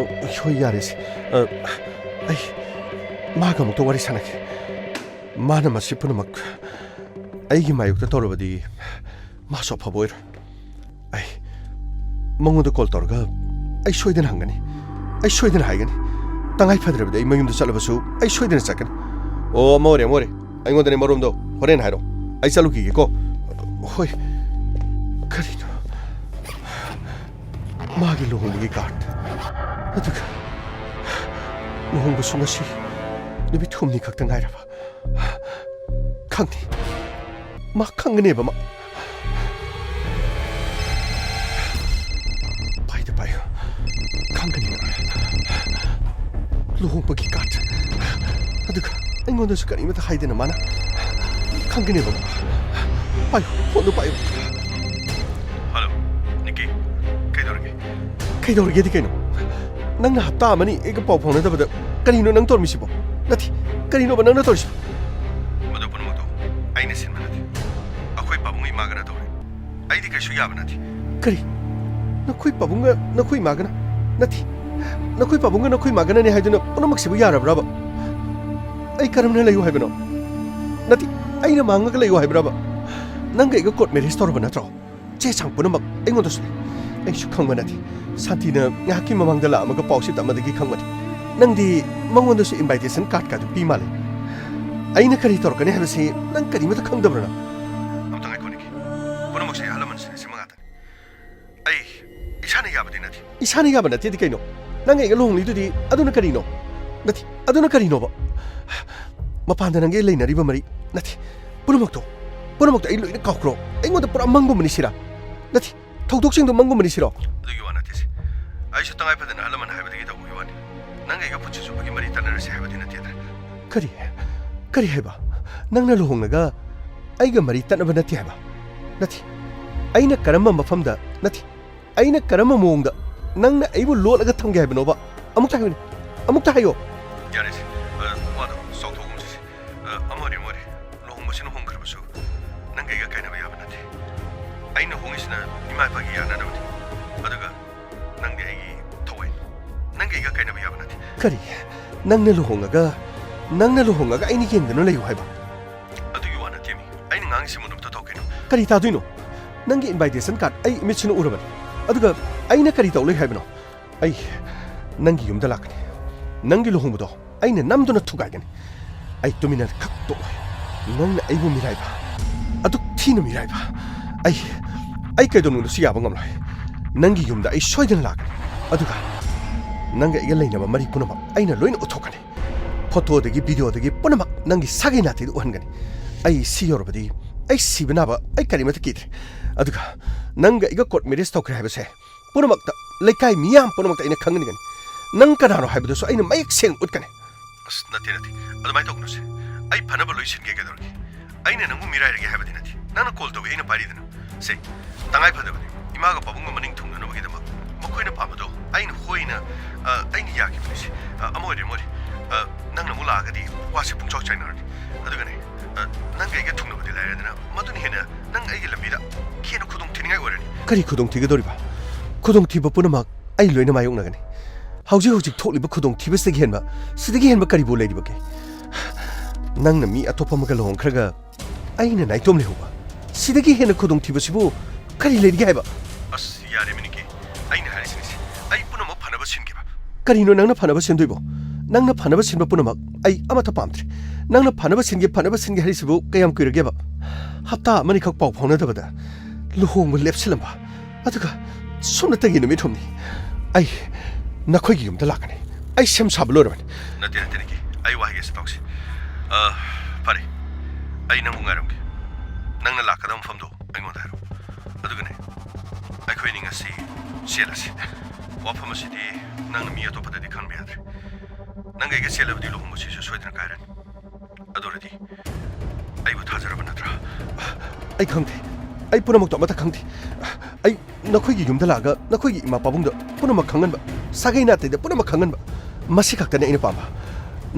S2: ꯍꯣꯏ ꯌꯥꯔꯦꯁꯦ ꯑꯩ ꯃꯥꯒ ꯑꯃꯨꯛꯇ ꯋꯥꯔꯤ ꯁꯥꯟꯅꯒꯦ ꯃꯥꯅ ꯃꯁꯤ ꯄꯨꯝꯅꯃꯛ ꯑꯩꯒꯤ ꯃꯥꯌꯣꯛꯇ ꯇꯧꯔꯕꯗꯤ ꯃꯥꯁꯨ ꯑꯐꯕ ꯑꯣꯏꯔꯣꯏ ꯑꯩ ꯃꯉꯣꯟꯗ ꯀꯣꯜ ꯇꯧꯔꯒ ꯑꯩ ꯁꯣꯏꯗꯅ ꯍꯪꯒꯅꯤ ꯑꯩ ꯁꯣꯏꯗꯅ ꯍꯥꯏꯒꯅꯤ ꯇꯉꯥꯏ ꯐꯗ꯭ꯔꯕꯗꯤ ꯑꯩ ꯃꯌꯨꯝꯗ ꯆꯠꯂꯕꯁꯨ ꯑꯩ ꯁꯣꯏꯗꯅ ꯆꯠꯀꯅꯤ ꯑꯣ ꯑꯃ ꯑꯣꯏꯔꯦ ꯑꯩꯉꯣꯟꯗꯅꯦ ꯃꯔꯣꯝꯗꯣ ꯍꯣꯔꯦꯟ ꯍꯥꯏꯔꯣ ꯑꯩ ꯆꯠꯂꯨꯈꯤꯒꯦꯀꯣ ꯍꯣꯏ ꯀꯔꯤꯅꯣ ꯃꯥꯒꯤ ꯂꯨꯍꯣꯡꯕꯒꯤ ꯀꯥꯔꯗ ꯑꯗꯨꯒ ꯂꯨꯍꯣꯡꯕꯁꯨ ꯉꯁꯤ ꯅꯨꯃꯤꯠ 8ꯅꯤ ꯈꯛꯇ ꯉꯥꯏꯔꯕ ꯈꯪꯅꯤ ꯃꯥ ꯈꯪꯒꯅꯦꯕ ꯃꯥ 파이어 강근이가 루홍버기 까트 아두가 앵원더스 까니마다 하이데나 마나 강근이 봐 파이어 혼도 파이어 할로 니키 kaidoorge dikeno nangna hapta amani eka pau phone da bada kanino nang tormisibo nati kanino ba nangna torsibo madu pun madu aina sin manati akhoi pabungi magana dore aidi ka shuya banati kari nakhui magana nati nakhui pabunga nakhui magana ne haiduna punamak sibu yara braba ai karamna layu haibano nati aina manga layu haibraba nanga iga court marriage torba natro che chang punamak aingon dos ai su khangba nati santina ngaki mamangda la amaga pawsi tamadagi khangmani nangdi mangon dos invitation card ka pi male aina kari torkani habasi nang kari mata khangdabrana amtang ai koniki punamak se halaman se simanga ta ai isana yabadi nati isana yaba nati di kaino nang ai long li dudi aduna kari no nati aduna kari no ba mapanda nang ai leinari ba mari nati punamak to ai loina kaukro aingoda pura mango mani sira nati thaudoksing do mango mani sira adugi wana tese ai su tangai padana halaman haibadi gi tabu wani nang ai ga puchu su bagi mari tanara se haibadi nati da kari haiba nangna luhongnaga aiga mari tanaba nati haiba nati aina karama mafamda nati aina karama mongda nangna aibu lolaga thamge haibano ba amukta hayo yare se wada sawthogum se amori lohongmasina hongkhrabasu nang aiga kaina ba yaba nati aina hongisina imai bagi yana nabati aduga nangdi aigi thawai nang aiga kaina ba yaba nati kari nangna luhongaga aini yengdano layu haiba adugi wana temi aini ngang simunum to tokeno kari taduino nangi invitation card ai michino uraban aduga aina kari tawlai haibano ai nangi yumda lakani nangi luhongbudo aina namduna thugaigani ai tumina khakto nangna aibu miraiba aduk thina miraiba ai kaidonu no siya bangam lai nangi yumda ai soidana lakani aduga nanga iga leinaba mari punama aina loina uthokani photo dagi video dagi punama nangi sagai nati uhangani ai siyorobadi ai sibnaba ai karimata kidre aduga nanga iga court marriage tokre habase punamakta laikai miyam punamakta ina khangani gani nang kanaro habadu so aina mayek seng utkani as nati adumai tokno se ai phanaba loisin ge gedorgi aina nangu mirai rege habadi nati nana call to aina paridana se tangai phadabadi imaga pabunga maning thungna bagi dama makoina pamado aina hoina aina yaki bisi amori nangna mula agadi wasi pungchok chainarani adugane nanga iga thungnabadi lairadana maduni hena nang aigi lambida khena khudong thiningai orani kari khudong thigedoriba khudong thiba punamak ai loina mayoknagani hauji thokliba khudong thiba sidagi henba kari bo leiribake nangna mi atopa maga long khraga aina naitom lehuba sidagi hena khudong thiba sibu kari leirigi haiba as yare miniki aina harisini ai punama phanaba singiba karino nangna phanaba sendoibo nangna phanaba sinba punamak ai amata pamtre nangna phanaba singe harisibu kayam kuirageba hapta mani khak pau phawna dabada luhongba lepsilamba aduga somna tagi numi thomni ai nakhoigi yumda lakani ai sem sablorban nati ki ai wahige stocks pare ai nangu ngaramge nangna lakadam famdo aingonda haro adugane ai khoininga si selasi wafamasi di nangna mi atopada di khanbe adre nanga iga selabdi luhongmasi su soidna kairan adoradi ai bu thajara banatra ai khangde ai punamak to mata khangde ai nakhoigi yumda laga nakhoigi ima pabungda punamak khanganba sagai nate da punamak khanganba masi khaktane ina pamba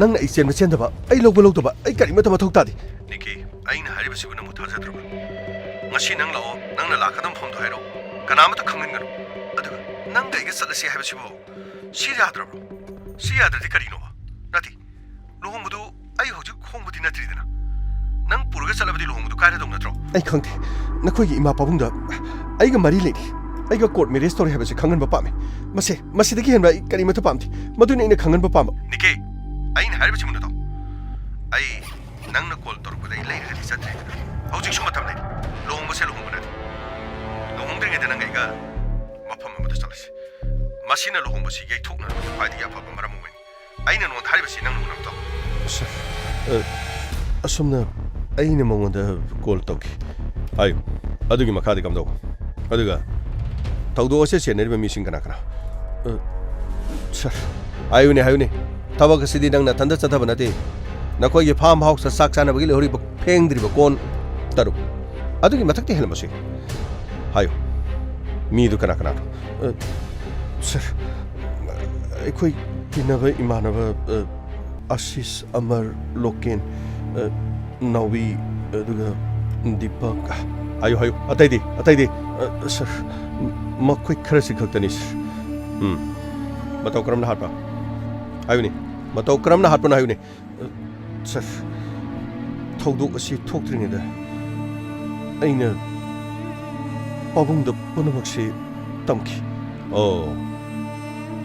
S2: nangna ai chen da ba ai logba ai kari mata mathok tadi niki aina haribasi bu namu thajadro ngasi nangna lakadam phom do hairo kanamata khangangano adu nangda iga salasi habasi bu siriyadro siyadrdi karino nati luhongbudu ai hoju khongbudi natridana nang purga salabadi luhongbudu kaira dong natro ai khangte nakhoigi ima pabungda aiga mari leni aiga court marriage story habase khangan ba pame masidagi henba kari mata pamti maduna ina khangan ba pam nike aina haribasi mun to ai nangna call torbuda ai lai hali satre hoju suma tam lai luhongba nati luhongdringe dana ngai ga mafam amada salasi masina luhongbasi yai thokna faidi ya papa maramungani aina non haribasi nang nunam to asumna aina mongonda call toki ayo adugi makadi kamdo aduga tawdo ase seneri ba mising kana sir ayune tabak sidi nang na tanda chata banate nakoi ge farm house sa sak sana bagi hori phengdri ba kon taru adugi mathakte helmasi ayo mi du kana sir ekoi tinaba imanaba Ashish Amar Loken Nawi aduga Deepak ayo ataydi sir makoi kharasi khaktani sir matau karamna hatpa ayuni matau karamna hatpa ayuni sir ꯊꯧꯗꯣꯛ ꯑꯁꯤ ꯊꯣꯛꯇ꯭ꯔꯤꯉꯩꯗ ꯑꯩꯅ ꯄꯥꯕꯨꯡꯗ ꯄꯨꯝꯅꯃꯛꯁꯤ ꯇꯝꯈꯤ ꯑꯣ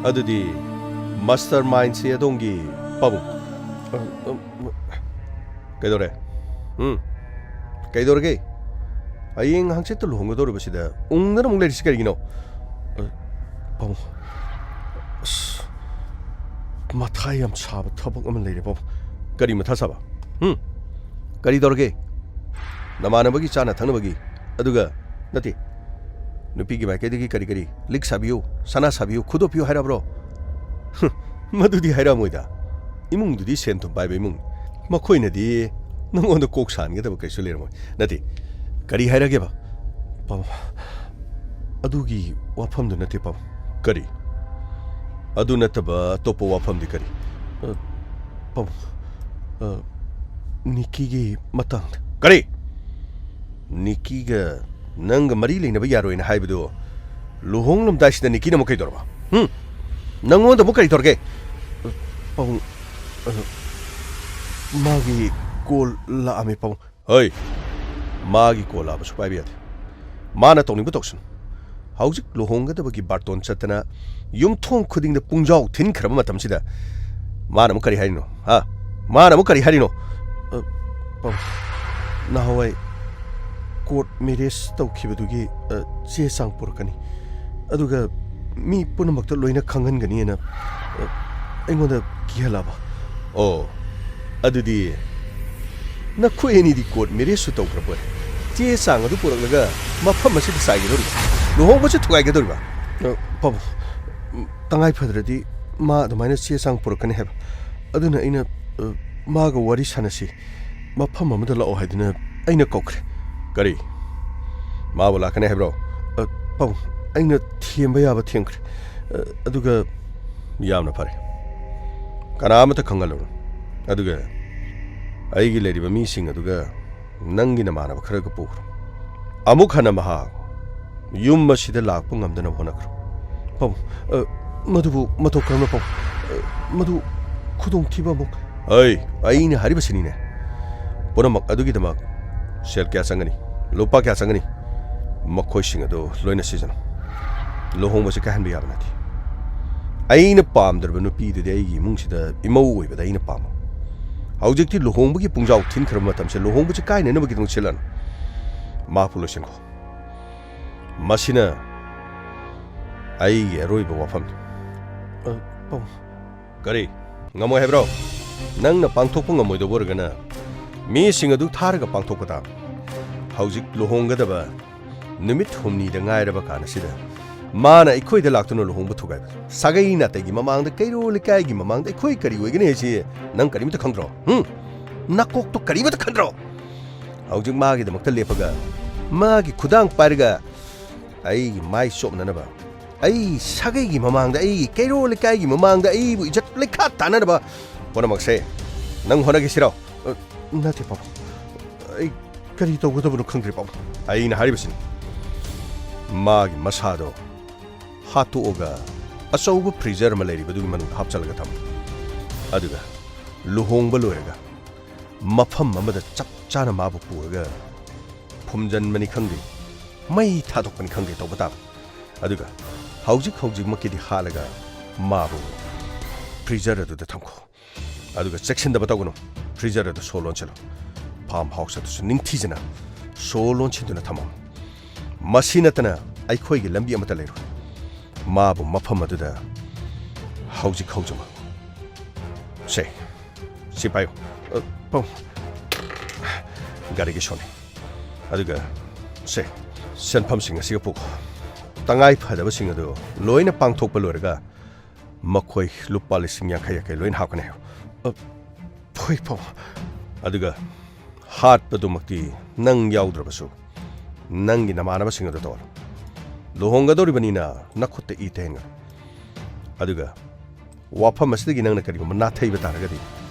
S2: ꯑꯗꯨꯗꯤ master ꯃꯥꯏꯟꯁꯤ ꯑꯗꯣꯝꯒꯤ ꯄꯥꯕꯨꯡ ꯀꯩꯗꯧꯔꯦ ꯀꯩꯗꯧꯔꯒꯦ ꯍꯌꯦꯡ ꯍꯪꯆꯤꯠꯇ ꯂꯨꯍꯣꯡꯒꯗꯧꯔꯤꯕꯁꯤꯗ ꯎꯪꯗꯅ ꯑꯃꯨꯛ ꯂꯩꯔꯤꯁꯤ ꯀꯔꯤꯒꯤꯅꯣ ꯄꯥꯕꯨꯡ ꯑꯁ ꯃꯊꯥ ꯌꯥꯝ ꯁꯥꯕ ꯊꯕꯛ ꯑꯃ ꯂꯩꯔꯦ ꯄꯥꯕꯨꯡ ꯀꯔꯤ ꯃꯊꯥ ꯁꯥꯕ ꯀꯔꯤ ꯇꯧꯔꯒꯦ ꯅꯃꯥꯟꯅꯕꯒꯤ ꯆꯥꯅ ꯊꯛꯅꯕꯒꯤ ꯑꯗꯨꯒ ꯅꯠꯇꯦ ꯅꯨꯄꯤꯒꯤ ꯃꯥꯏꯀꯩꯗꯒꯤ ꯀꯔꯤ ꯀꯔꯤ ꯂꯤꯛ ꯁꯥꯕꯤꯌꯨ ꯁꯅꯥ ꯁꯥꯕꯤꯌꯨ ꯈꯨꯗꯣꯞꯄꯤꯌꯨ ꯍꯥꯏꯔꯕ꯭ꯔꯣ ꯃꯗꯨꯗꯤ ꯍꯥꯏꯔꯛꯑꯝꯃꯣꯏꯗ ꯏꯃꯨꯡꯗꯨꯗꯤ ꯁꯦꯟ ꯊꯨꯝ ꯄꯥꯏꯕ ꯏꯃꯨꯡ ꯃꯈꯣꯏꯅꯗꯤ ꯅꯪꯉꯣꯟꯗ ꯀꯣꯛ ꯁꯥꯟꯒꯗꯕ ꯀꯩꯁꯨ ꯂꯩꯔꯝꯃꯣꯏ ꯅꯠꯇꯦ ꯀꯔꯤ ꯍꯥꯏꯔꯒꯦꯕ ꯄꯥꯕꯨꯡ ꯑꯗꯨꯒꯤ ꯋꯥꯐꯝꯗꯨ ꯅꯠꯇꯦ ꯄꯥꯕꯨꯡ ꯀꯔꯤ ꯑꯗꯨ ꯅꯠꯇꯕ ꯑꯇꯣꯞꯄ ꯋꯥꯐꯝꯗꯤ ꯀꯔꯤ ꯄꯥꯕꯨꯡ ꯅꯤꯀꯤꯒꯤ ꯃꯇꯥꯡꯗ ꯀꯔꯤ ꯅꯤꯀꯤꯒ ꯅꯪꯒ ꯃꯔꯤ ꯂꯩꯅꯕ ꯌꯥꯔꯣꯏꯅ ꯍꯥꯏꯕꯗꯨ ꯂꯨꯍꯣꯡꯂꯝꯗꯥꯏꯁꯤꯗ ꯅꯤꯀꯤꯅ ꯑꯃꯨꯛ ꯀꯩꯗꯧꯔꯕ ꯅꯪꯉꯣꯟꯗ ꯑꯃꯨꯛ ꯀꯔꯤ ꯇꯧꯔꯒꯦ ꯄꯥꯕꯨꯡ ꯃꯥꯒꯤ ꯀꯣꯜ ꯂꯥꯛꯑꯝꯃꯦ ꯄꯥꯕꯨꯡ ꯍꯣꯏ ꯃꯥꯒꯤ ꯀꯣꯜ ꯂꯥꯛꯑꯕꯁꯨ ꯄꯥꯏꯕ ꯌꯥꯗꯦ ꯃꯥꯅ ꯇꯧꯅꯤꯡꯕ ꯇꯧꯁꯅꯨ ꯍꯧꯖꯤꯛ ꯂꯨꯍꯣꯡꯒꯗꯕꯒꯤ ꯕꯥꯔꯇꯣꯟ ꯆꯠꯇꯅ ꯌꯨꯝꯊꯣꯡ ꯈꯨꯗꯤꯡꯗ ꯄꯨꯡꯖꯥꯎ ꯊꯤꯟꯈ꯭ꯔꯕ ꯃꯇꯝꯁꯤꯗ ꯃꯥꯅ ꯑꯃꯨꯛ ꯀꯔꯤ ꯍꯥꯏꯔꯤꯅꯣ ꯃꯥꯅ ꯑꯃꯨꯛ ꯀꯔꯤ ꯍꯥꯏꯔꯤꯅꯣ ꯄꯥꯕꯨꯡ ꯅꯍꯥꯟꯋꯥꯏ ꯀꯣꯔꯠ ꯃꯦꯔꯦꯖ ꯇꯧꯈꯤꯕꯗꯨꯒꯤ ꯆꯦ ꯆꯥꯡ ꯄꯨꯔꯛꯀꯅꯤ ꯑꯗꯨꯒ ꯃꯤ ꯄꯨꯝꯅꯃꯛꯇ ꯂꯣꯏꯅ ꯈꯪꯍꯟꯒꯅꯤꯅ ꯑꯩꯉꯣꯟꯗ ꯀꯤꯍꯜꯂꯕ ꯑꯣ ꯑꯗꯨꯗꯤ ꯅꯈꯣꯏ ꯑꯅꯤꯗꯤ ꯀꯣꯔꯠ ꯃꯦꯔꯦꯖꯁꯨ ꯇꯧꯈ꯭ꯔꯕꯣꯏ ꯆꯦ ꯆꯥꯡ ꯑꯗꯨ ꯄꯨꯔꯛꯂꯒ ꯃꯐꯝ ꯑꯁꯤꯗ ꯆꯥꯏꯒꯗꯧꯔꯤꯕ ꯂꯨꯍꯣꯡꯕꯁꯨ ꯊꯨꯒꯥꯏꯒꯗꯧꯔꯤꯕ ꯄꯥꯕꯨꯡ ꯇꯉꯥꯏ ꯐꯗ꯭ꯔꯗꯤ ꯃꯥ ꯑꯗꯨꯃꯥꯏꯅ ꯆꯦ ꯆꯥꯡ ꯄꯨꯔꯛꯀꯅꯤ ꯍꯥꯏꯕ ꯑꯗꯨꯅ ꯑꯩꯅ ꯃꯥꯒ ꯋꯥꯔꯤ ꯁꯥꯟꯅꯁꯤ ꯃꯐꯝ ꯑꯃꯗ ꯂꯥꯛꯑꯣ ꯍꯥꯏꯗꯨꯅ ꯑꯩꯅ ꯀꯧꯈ꯭ꯔꯦ ꯀꯔꯤ ꯃꯥꯕꯨ ꯂꯥꯛꯀꯅꯤ ꯍꯥꯏꯕ꯭ꯔꯣ ꯄꯥꯕꯨꯡ ꯑꯩꯅ ꯊꯦꯝꯕ ꯌꯥꯕ ꯊꯦꯝꯈ꯭ꯔꯦ ꯑꯗꯨꯒ ꯌꯥꯝꯅ ꯐꯔꯦ ꯀꯅꯥꯃꯠꯇ ꯈꯪꯍꯜꯂꯨꯅꯨ ꯑꯗꯨꯒ ꯑꯩꯒꯤ ꯂꯩꯔꯤꯕ ꯃꯤꯁꯤꯡ ꯑꯗꯨꯒ ꯅꯪꯒꯤ ꯅꯃꯥꯟꯅꯕ ꯈꯔꯒ ꯄꯨꯈ꯭ꯔꯣ ꯑꯃꯨꯛ ꯍꯟꯅ ꯃꯍꯥꯛ ꯌꯨꯝ ꯑꯁꯤꯗ ꯂꯥꯛꯄ ꯉꯝꯗꯅꯕ ꯍꯣꯠꯅꯈ꯭ꯔꯣ ꯄꯥꯕꯨꯡ ꯃꯗꯨꯕꯨ ꯃꯇꯧ ꯀꯔꯝꯅ ꯄꯥꯕꯨꯡ ꯃꯗꯨ ꯈꯨꯗꯣꯡꯊꯤꯕ ꯑꯃꯨꯛ ꯑꯩꯅ ꯍꯥꯏꯔꯤꯕꯁꯤꯅꯤꯅꯦ ꯄꯨꯝꯅꯃꯛ ꯑꯗꯨꯒꯤꯗꯃꯛ ꯁꯦꯜ ꯀꯌꯥ ꯆꯪꯒꯅꯤ ꯂꯨꯄꯥ ꯀꯌꯥ ꯆꯪꯒꯅꯤ ꯃꯈꯣꯏꯁꯤꯡ ꯑꯗꯨ ꯂꯣꯏꯅ ꯁꯤꯖꯤꯟꯅꯧ ꯂꯨꯍꯣꯡꯕꯁꯤ ꯀꯥꯏꯍꯟꯕ ꯌꯥꯕ ꯅꯠꯇꯦ ꯑꯩꯅ ꯄꯥꯝꯗ꯭ꯔꯕ ꯅꯨꯄꯤꯗꯨꯗꯤ ꯑꯩꯒꯤ ꯏꯃꯨꯡꯁꯤꯗ ꯏꯃꯧ ꯑꯣꯏꯕꯗ ꯑꯩꯅ ꯄꯥꯝꯕ ꯍꯧꯖꯤꯛꯇꯤ ꯂꯨꯍꯣꯡꯕꯒꯤ ꯄꯨꯡꯖꯥꯎ ꯊꯤꯟꯈ꯭ꯔꯕ ꯃꯇꯝꯁꯦ ꯂꯨꯍꯣꯡꯕꯁꯤ ꯀꯥꯏꯅꯅꯕꯒꯤꯗꯃꯛ ꯁꯤꯜꯂꯅꯨ ꯃꯍꯥꯛꯄꯨ ꯂꯣꯏꯁꯤꯟꯈꯣ ꯃꯁꯤꯅ ꯑꯩꯒꯤ ꯑꯔꯣꯏꯕ ꯋꯥꯐꯝꯅꯤ ꯄꯥꯕꯨꯡ ꯀꯔꯤ ꯉꯝꯃꯣꯏ ꯍꯥꯏꯕ꯭ꯔꯣ ꯅꯪꯅ ꯄꯥꯡꯊꯣꯛꯄ ꯉꯝꯃꯣꯏꯗꯧꯕ ꯑꯣꯏꯔꯒꯅ ꯃꯤꯁꯤꯡ ꯑꯗꯨ ꯊꯥꯔꯒ ꯄꯥꯡꯊꯣꯛꯄ ꯇꯥꯕ ꯍꯧꯖꯤꯛ ꯂꯨꯍꯣꯡꯒꯗꯕ ꯅꯨꯃꯤꯠ ꯍꯨꯝꯅꯤꯗ ꯉꯥꯏꯔꯕ ꯀꯥꯟꯁꯤꯗ ꯃꯥꯅ ꯑꯩꯈꯣꯏꯗ ꯂꯥꯛꯇꯨꯅ ꯂꯨꯍꯣꯡꯕ ꯊꯨꯒꯥꯏꯕ ꯁꯥꯒꯩ ꯅꯥꯇꯩꯒꯤ ꯃꯃꯥꯡꯗ ꯀꯩꯔꯣꯜ ꯂꯩꯀꯥꯏꯒꯤ ꯃꯃꯥꯡꯗ ꯑꯩꯈꯣꯏ ꯀꯔꯤ ꯑꯣꯏꯒꯅꯤ ꯍꯥꯏꯁꯤ ꯅꯪ ꯀꯔꯤꯃꯇ ꯈꯪꯗ꯭ꯔꯣ ꯅꯀꯣꯛꯇꯣ ꯀꯔꯤꯃꯇ ꯈꯟꯗ꯭ꯔꯣ ꯍꯧꯖꯤꯛ ꯃꯥꯒꯤꯗꯃꯛꯇ ꯂꯦꯞꯄꯒ ꯃꯥꯒꯤ ꯈꯨꯗꯥꯡ ꯄꯥꯏꯔꯒ ꯑꯩꯒꯤ ꯃꯥꯏ ꯆꯣꯞꯅꯅꯕ ꯑꯩ ꯁꯥꯒꯩꯒꯤ ꯃꯃꯥꯡꯗ ꯑꯩꯒꯤ ꯀꯩꯔꯣꯜ ꯂꯩꯀꯥꯏꯒꯤ ꯃꯃꯥꯡꯗ ꯑꯩꯕꯨ ꯏꯖꯠ ꯂꯩꯈꯥ ꯇꯥꯅꯅꯕ ꯄꯨꯝꯅꯃꯛꯁꯦ ꯅꯪ ꯍꯣꯠꯅꯒꯦꯁꯤꯔꯣ ꯅꯠꯇꯦ ꯄꯥꯕꯨꯡ ꯑꯩ ꯀꯔꯤ ꯇꯧꯒꯗꯕꯅꯣ ꯈꯪꯗ꯭ꯔꯦ ꯄꯥꯕꯨꯡ ꯑꯩꯅ ꯍꯥꯏꯔꯤꯕꯁꯤꯅꯤ ꯃꯥꯒꯤ ꯃꯁꯥꯗꯣ ꯍꯥꯠꯇꯣꯛꯑꯒ ꯑꯆꯧꯕ ꯐ꯭ꯔꯤꯖꯔ ꯑꯃ ꯂꯩꯔꯤꯕꯗꯨꯒꯤ ꯃꯅꯨꯡꯗ ꯍꯥꯞꯆꯜꯂꯒ ꯊꯝꯃꯨ ꯑꯗꯨꯒ ꯂꯨꯍꯣꯡꯕ ꯂꯣꯏꯔꯒ ꯃꯐꯝ ꯑꯃꯗ ꯆꯞ ꯆꯥꯅ ꯃꯥꯕꯨ ꯄꯨꯔꯒ ꯐꯨꯝꯖꯟꯕꯅꯤ ꯈꯪꯗꯦ ꯃꯩ ꯊꯥꯗꯣꯛꯄꯅꯤ ꯈꯪꯗꯦ ꯇꯧꯕ ꯇꯥꯕ ꯑꯗꯨꯒ ꯍꯧꯖꯤꯛꯃꯛꯀꯤꯗꯤ ꯍꯥꯠꯂꯒ ꯃꯥꯕꯨ ꯐ꯭ꯔꯤꯖꯔ ꯑꯗꯨꯗ ꯊꯝꯈꯣ ꯑꯗꯨꯒ ꯆꯦꯛꯁꯤꯟꯗꯕ ꯇꯧꯒꯅꯨ ꯐ꯭ꯔꯤꯖꯔ ꯑꯗꯨ ꯁꯣ ꯂꯣꯟꯁꯤꯜꯂꯨ ꯐꯥꯔꯝ ꯍꯥꯎꯁ ꯑꯗꯨꯁꯨ ꯅꯤꯡꯊꯤꯖꯅ ꯁꯣ ꯂꯣꯟꯁꯤꯟꯗꯨꯅ ꯊꯝꯃꯨ ꯃꯁꯤ ꯅꯠꯇꯅ ꯑꯩꯈꯣꯏꯒꯤ ꯂꯝꯕꯤ ꯑꯃꯠꯇ ꯂꯩꯔꯣꯏ ꯃꯥꯕꯨ ꯃꯐꯝ ꯑꯗꯨꯗ ꯍꯧꯖꯃꯛ ꯁꯤ ꯄꯥꯏꯌꯨ ꯄꯥꯕꯨꯡ ꯒꯥꯔꯤꯒꯤ ꯁꯣꯅꯤ ꯑꯗꯨꯒ ꯁꯦꯟꯐꯝꯁꯤꯡ ꯑꯁꯤꯒ ꯄꯨꯈꯣ ꯇꯉꯥꯏ ꯐꯗꯕꯁꯤꯡ ꯑꯗꯨ ꯂꯣꯏꯅ ꯄꯥꯡꯊꯣꯛꯄ ꯂꯣꯏꯔꯒ ꯃꯈꯣꯏ ꯂꯨꯄꯥ 50,000 ꯂꯣꯏꯅ ꯍꯥꯞꯀꯅꯤ ꯍꯣꯏ ꯄꯥꯕꯨꯡ ꯑꯗꯨꯒ ꯍꯥꯠꯄꯗꯨꯃꯛꯇꯤ ꯅꯪ ꯌꯥꯎꯗ꯭ꯔꯕꯁꯨ ꯅꯪꯒꯤ ꯅꯃꯥꯟꯅꯕꯁꯤꯡ ꯑꯗꯨ ꯇꯧꯔꯣ ꯂꯨꯍꯣꯡꯒꯗꯧꯔꯤꯕꯅꯤꯅ ꯅꯈꯨꯠꯇ ꯏ ꯇꯩꯍꯟꯒꯅꯨ ꯑꯗꯨꯒ ꯋꯥꯐꯝ ꯑꯁꯤꯗꯒꯤ ꯅꯪꯅ ꯀꯔꯤꯒꯨꯝꯕ ꯅꯥꯊꯩꯕ ꯇꯥꯔꯒꯗꯤ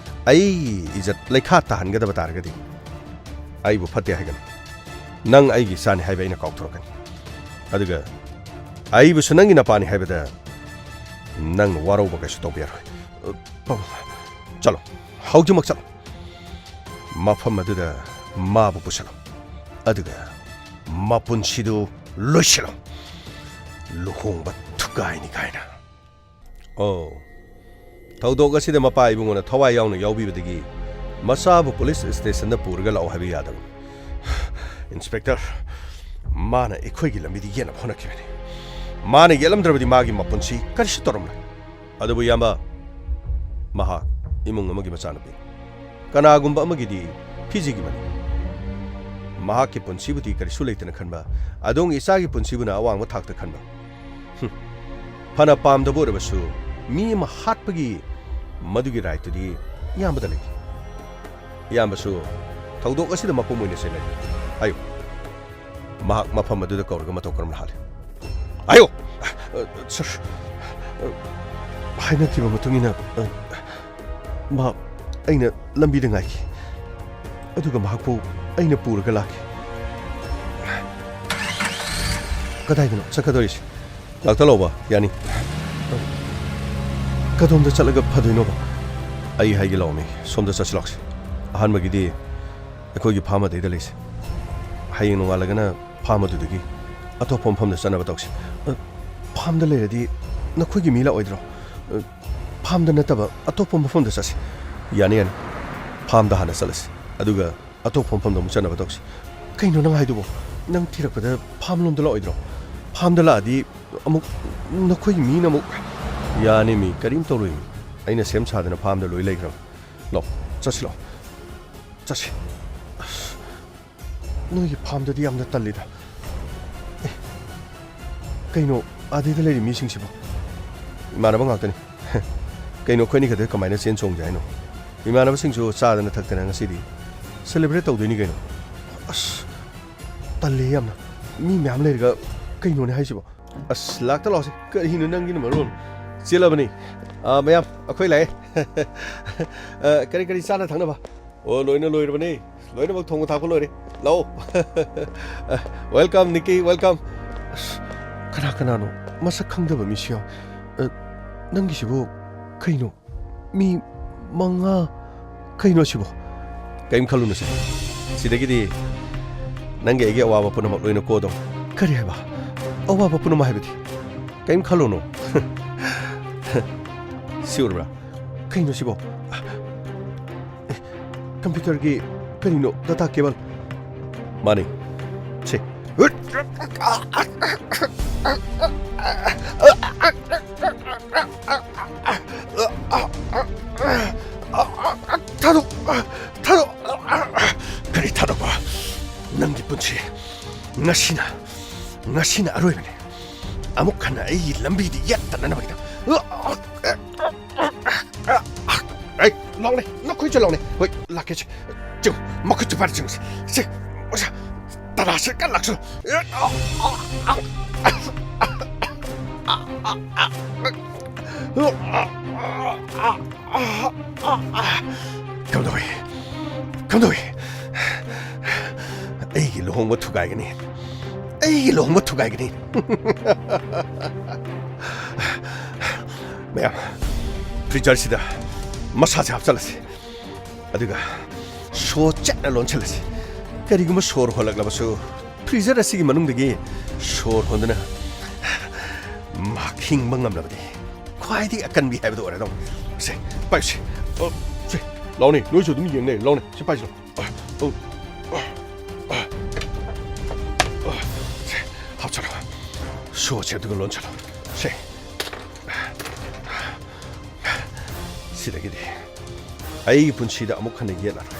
S2: ꯑꯩꯒꯤ ꯏꯖꯠ ꯂꯩꯈꯥ ꯇꯥꯍꯟꯒꯗꯕ ꯇꯥꯔꯒꯗꯤ ꯑꯩꯕꯨ ꯐꯠꯇꯦ ꯍꯥꯏꯒꯅꯨ ꯅꯪ ꯑꯩꯒꯤ ꯏꯆꯥꯅꯤ ꯍꯥꯏꯕ ꯑꯩꯅ ꯀꯥꯎꯊꯣꯔꯛꯀꯅꯤ ꯑꯗꯨꯒ ꯑꯩꯕꯨꯁꯨ ꯅꯪꯒꯤ ꯅꯄꯥꯅꯤ ꯍꯥꯏꯕꯗ ꯅꯪꯅ ꯋꯥꯔꯧꯕ ꯀꯩꯁꯨ ꯇꯧꯕ ꯌꯥꯔꯣꯏ ꯄꯥꯕꯨꯡ ꯆꯠꯂꯣ ꯍꯧꯖꯤꯛꯃꯛ ꯆꯠꯂꯣ ꯃꯐꯝ ꯑꯗꯨꯗ ꯃꯥꯕꯨ ꯄꯨꯁꯜꯂꯣ ꯑꯗꯨꯒ ꯃꯄꯨꯟꯁꯤꯗꯨ ꯂꯣꯏꯁꯤꯜꯂꯣ ꯂꯨꯍꯣꯡꯕ ꯊꯨꯒꯥꯏꯅꯤ ꯀꯥꯏꯅ ꯑꯣ ꯊꯧꯗꯣꯛ ꯑꯁꯤꯗ ꯃꯄꯥ ꯏꯕꯨꯡꯉꯣꯅ ꯊꯋꯥꯏ ꯌꯥꯎꯅ ꯌꯥꯎꯕꯤꯕꯗꯒꯤ ꯃꯆꯥꯕꯨ ꯄꯨꯂꯤꯁ ꯁ꯭ꯇꯦꯁꯟꯗ ꯄꯨꯔꯒ ꯂꯥꯛꯑꯣ ꯍꯥꯏꯕ ꯌꯥꯗꯕ ꯏꯟꯁꯄꯦꯛꯇꯔ ꯃꯥꯅ ꯑꯩꯈꯣꯏꯒꯤ ꯂꯝꯕꯤꯗ ꯌꯦꯠꯅꯕ ꯍꯣꯠꯅꯈꯤꯕꯅꯤ ꯃꯥꯅ ꯌꯦꯠꯂꯝꯗ꯭ꯔꯕꯗꯤ ꯃꯥꯒꯤ ꯃꯄꯨꯟꯁꯤ ꯀꯔꯤꯁꯨ ꯇꯧꯔꯝꯂꯣꯏ ꯑꯗꯨꯕꯨ ꯏꯌꯥꯝꯕ ꯃꯍꯥꯛ ꯏꯃꯨꯡ ꯑꯃꯒꯤ ꯃꯆꯥꯅꯨꯄꯤ ꯀꯅꯥꯒꯨꯝꯕ ꯑꯃꯒꯤꯗꯤ ꯐꯤꯖꯤꯒꯤ ꯃꯅꯤ ꯃꯍꯥꯛꯀꯤ ꯄꯨꯟꯁꯤꯕꯨꯗꯤ ꯀꯔꯤꯁꯨ ꯂꯩꯇꯅ ꯈꯟꯕ ꯑꯗꯣꯝꯒꯤ ꯏꯆꯥꯒꯤ ꯄꯨꯟꯁꯤꯕꯨꯅ ꯑꯋꯥꯡꯕ ꯊꯥꯛꯇ ꯈꯟꯕ ꯐꯅ ꯄꯥꯝꯗꯕ ꯑꯣꯏꯔꯕꯁꯨ ꯃꯤ ꯑꯃ ꯍꯥꯠꯄꯒꯤ ꯃꯗꯨꯒꯤ ꯔꯥꯏꯠꯇꯨꯗꯤ ꯏꯌꯥꯝꯕꯗ ꯂꯩ ꯏꯌꯥꯝꯕꯁꯨ ꯊꯧꯗꯣꯛ ꯑꯁꯤꯗ ꯃꯄꯨꯡ ꯑꯣꯏꯅ ꯆꯦꯟꯅꯩ ꯍꯥꯏꯌꯨ ꯃꯍꯥꯛ ꯃꯐꯝ ꯑꯗꯨꯗ ꯀꯧꯔꯒ ꯃꯇꯧ ꯀꯔꯝꯅ ꯍꯥꯜꯂꯤ ꯍꯥꯏꯌꯨ ꯁꯔ ꯍꯥꯏꯅꯈꯤꯕ ꯃꯇꯨꯡ ꯏꯟꯅ ꯃꯍꯥꯛ ꯑꯩꯅ ꯂꯝꯕꯤꯗ ꯉꯥꯏꯈꯤ ꯑꯗꯨꯒ ꯃꯍꯥꯛꯄꯨ ꯑꯩꯅ ꯄꯨꯔꯒ ꯂꯥꯛꯈꯤ ꯀꯗꯥꯏꯗꯅꯣ ꯆꯠꯀꯗꯧꯔꯤꯁꯤ ꯂꯥꯛꯇ ꯌꯥꯅꯤ ꯀꯗꯣꯝꯗ ꯆꯠꯂꯒ ꯐꯗꯣꯏꯅꯣꯕ ꯑꯩ ꯍꯥꯏꯒꯦ ꯂꯥꯛꯑꯣꯃꯤ ꯁꯣꯝꯗ ꯆꯠꯁꯤ ꯂꯥꯛꯁꯤ ꯑꯍꯥꯟꯕꯒꯤꯗꯤ ꯑꯩꯈꯣꯏꯒꯤ ꯐꯥꯔꯝ ꯑꯗꯩꯗ ꯂꯩꯁꯤ ꯍꯌꯦꯡ ꯅꯣꯡꯉꯥꯜꯂꯒꯅ ꯐꯥꯔꯝ ꯑꯗꯨꯗꯒꯤ ꯑꯇꯣꯞꯄ ꯃꯐꯝꯗ ꯆꯠꯅꯕ ꯇꯧꯁꯤ ꯐꯥꯔꯝꯗ ꯂꯩꯔꯗꯤ ꯅꯈꯣꯏꯒꯤ ꯃꯤ ꯂꯥꯛꯑꯣꯏꯗ꯭ꯔꯣ ꯐꯥꯔꯝꯗ ꯅꯠꯇꯕ ꯑꯇꯣꯞꯄ ꯃꯐꯝꯗ ꯆꯠꯁꯤ ꯌꯥꯅꯤ ꯐꯥꯔꯝꯗ ꯍꯥꯟꯅ ꯆꯠꯂꯁꯤ ꯑꯗꯨꯒ ꯑꯇꯣꯞꯄ ꯃꯐꯝꯗ ꯑꯃꯨꯛ ꯆꯠꯅꯕ ꯇꯧꯁꯤ ꯀꯩꯅꯣ ꯅꯪ ꯍꯥꯏꯗꯨꯕꯣ ꯅꯪ ꯊꯤꯔꯛꯄꯗ ꯐꯥꯔꯝ ꯂꯣꯝꯗ ꯂꯥꯛꯑꯣꯏꯗ꯭ꯔꯣ ꯐꯥꯔꯝꯗ ꯂꯥꯛꯑꯗꯤ ꯑꯃꯨꯛ ꯅꯈꯣꯏꯒꯤ ꯃꯤꯅ ꯑꯃꯨꯛ ꯌꯥꯅꯤ ꯃꯤ ꯀꯔꯤꯝ ꯇꯧꯔꯣꯏ ꯃꯤ ꯑꯩꯅ ꯁꯦꯝ ꯁꯥꯗꯅ ꯐꯥꯔꯝꯗ ꯂꯣꯏ ꯂꯩꯈ꯭ꯔꯕ ꯂꯥꯛꯑꯣ ꯆꯠꯁꯤ ꯂꯥꯛꯑꯣ ꯆꯠꯁꯤ ꯅꯣꯏꯒꯤ ꯐꯥꯔꯝꯗꯗꯤ ꯌꯥꯝꯅ ꯇꯜꯂꯤꯗ ꯀꯩꯅꯣ ꯑꯗꯩꯗ ꯂꯩꯔꯤ ꯃꯤꯁꯤꯡꯁꯤꯕꯣ ꯏꯃꯥꯟꯅꯕ ꯉꯥꯛꯇꯅꯤ ꯀꯩꯅꯣ ꯑꯩꯈꯣꯏꯅꯤ ꯈꯛꯇ ꯀꯃꯥꯏꯅ ꯆꯦꯟ ꯆꯣꯡꯁꯦ ꯍꯥꯏꯅꯣ ꯏꯃꯥꯟꯅꯕꯁꯤꯡꯁꯨ ꯆꯥꯗꯅ ꯊꯛꯇꯅ ꯉꯁꯤꯗꯤ ꯁꯦꯂꯦꯕ꯭ꯔꯦꯠ ꯇꯧꯗꯣꯏꯅꯤ ꯀꯩꯅꯣ ꯑꯁ ꯇꯜꯂꯦ ꯌꯥꯝꯅ ꯃꯤ ꯃꯌꯥꯝ ꯂꯩꯔꯒ ꯀꯩꯅꯣꯅꯦ ꯍꯥꯏꯁꯤꯕꯣ ꯑꯁ ꯂꯥꯛꯇ ꯂꯥꯛꯑꯣꯁꯤ ꯀꯔꯤꯅꯣ ꯅꯪꯒꯤꯅ ꯃꯔꯣꯟ ꯆꯦꯜꯂꯕꯅꯤ ꯃꯌꯥꯝ ꯑꯩꯈꯣꯏ ꯂꯥꯛꯑꯦ ꯀꯔꯤ ꯀꯔꯤ ꯆꯥꯅ ꯊꯛꯅꯕ ꯑꯣ ꯂꯣꯏꯅ ꯂꯣꯏꯔꯕꯅꯤ ꯂꯣꯏꯅꯃꯛ ꯊꯣꯡꯕ ꯊꯥꯛꯄ ꯂꯣꯏꯔꯦ ꯂꯥꯛꯑꯣ ꯋꯦꯜꯀꯝ ꯅꯤꯀꯤ ꯋꯦꯜꯀꯝ ꯑꯁ ꯀꯅꯥꯅꯣ ꯃꯁꯛ ꯈꯪꯗꯕ ꯃꯤꯁꯨ ꯌꯥꯎ ꯅꯪꯒꯤꯁꯤꯕꯨ ꯀꯩꯅꯣ ꯃꯤ 5 ꯀꯩꯅꯣ ꯁꯤꯕꯣ ꯀꯩꯝ ꯈꯜꯂꯨꯅꯨꯁꯦ ꯁꯤꯗꯒꯤꯗꯤ ꯅꯪꯒꯤ ꯑꯩꯒꯤ ꯑꯋꯥꯕ ꯄꯨꯝꯅꯃꯛ ꯂꯣꯏꯅ ꯀꯣꯗꯧ ꯀꯔꯤ ꯍꯥꯏꯕ ꯑꯋꯥꯕ ꯄꯨꯝꯅꯃꯛ ꯍꯥꯏꯕꯗꯤ ꯀꯩꯝ ꯈꯜꯂꯨꯅꯨ ꯁꯤ ꯎꯔꯕ꯭ꯔꯥ ꯀꯩꯅꯣ ꯁꯤꯕꯣ ꯀꯝꯄ꯭ꯌꯨꯇꯔꯒꯤ ꯀꯔꯤꯅꯣ ꯗꯥꯇꯥ ꯀꯦꯕꯜ ꯃꯥꯅꯤ ꯁꯤ ꯊꯥꯗꯣꯛ ꯀꯔꯤ ꯊꯥꯗꯣꯛꯄ ꯅꯪꯒꯤ ꯄꯨꯟꯁꯤ ꯉꯁꯤꯅ ꯑꯔꯣꯏꯕꯅꯤ ꯑꯃꯨꯛ ꯍꯟꯅ ꯑꯩꯒꯤ ꯂꯝꯕꯤꯗ ꯌꯦꯠꯇꯅꯅꯕꯒꯤꯗ ꯂꯥꯎꯅꯦ ꯅꯈꯣꯏꯁꯨ ꯂꯥꯎꯅꯦ ꯍꯣꯏ ꯂꯥꯛꯀꯦꯁꯦ ꯆꯨꯝ ꯃꯈꯣꯏꯁꯨ ꯄꯥꯔ ꯆꯨꯝꯁꯦ ꯁꯤ ꯑꯣꯖꯥ ꯇꯔꯥꯁꯦ ꯀꯟ ꯂꯥꯛꯁꯨ ꯀꯝꯗꯧꯏ ꯑꯩꯒꯤ ꯂꯨꯍꯣꯡꯕ ꯊꯨꯒꯥꯏꯒꯅꯤ ꯃꯌꯥꯝ ꯐ꯭ꯔꯤꯖꯔꯁꯤꯗ ꯃꯁꯥꯁꯦ ꯍꯥꯞꯆꯜꯂꯁꯤ ꯑꯗꯨꯒ ꯁꯣ ꯆꯠꯅ ꯂꯣꯟꯁꯤꯜꯂꯁꯤ ꯀꯔꯤꯒꯨꯝꯕ ꯁꯣꯔ ꯍꯣꯜꯂꯛꯂꯕꯁꯨ ꯐ꯭ꯔꯤꯖꯔ ꯑꯁꯤꯒꯤ ꯃꯅꯨꯡꯗꯒꯤ ꯁꯣꯔ ꯍꯣꯟꯗꯨꯅ ꯃꯍꯥꯛ ꯍꯤꯡꯕ ꯉꯝꯂꯕꯗꯤ ꯈ꯭ꯋꯥꯏꯗꯒꯤ ꯑꯀꯟꯕꯤ ꯍꯥꯏꯕꯗꯨ ꯑꯣꯏꯔꯗꯧꯅꯤ ꯁꯦ ꯄꯥꯏꯁꯤ ꯁꯦ ꯂꯥꯎꯅꯦ ꯅꯣꯏꯁꯨ ꯑꯗꯨꯝ ꯌꯦꯡꯅꯩ ꯂꯥꯎꯅꯦ ꯁꯤ ꯄꯥꯏꯁꯤ ꯍꯥꯞꯆꯜꯂꯣ ꯁꯣꯁꯦ ꯑꯗꯨꯒ ꯂꯣꯟꯁꯜꯂꯣ ꯁꯦ ꯁꯤꯗꯒꯤꯗꯤ ꯑꯩꯒꯤ ꯄꯨꯟꯁꯤꯗ ꯑꯃꯨꯛ ꯍꯟꯅ ꯌꯦꯠꯂꯔꯣꯏ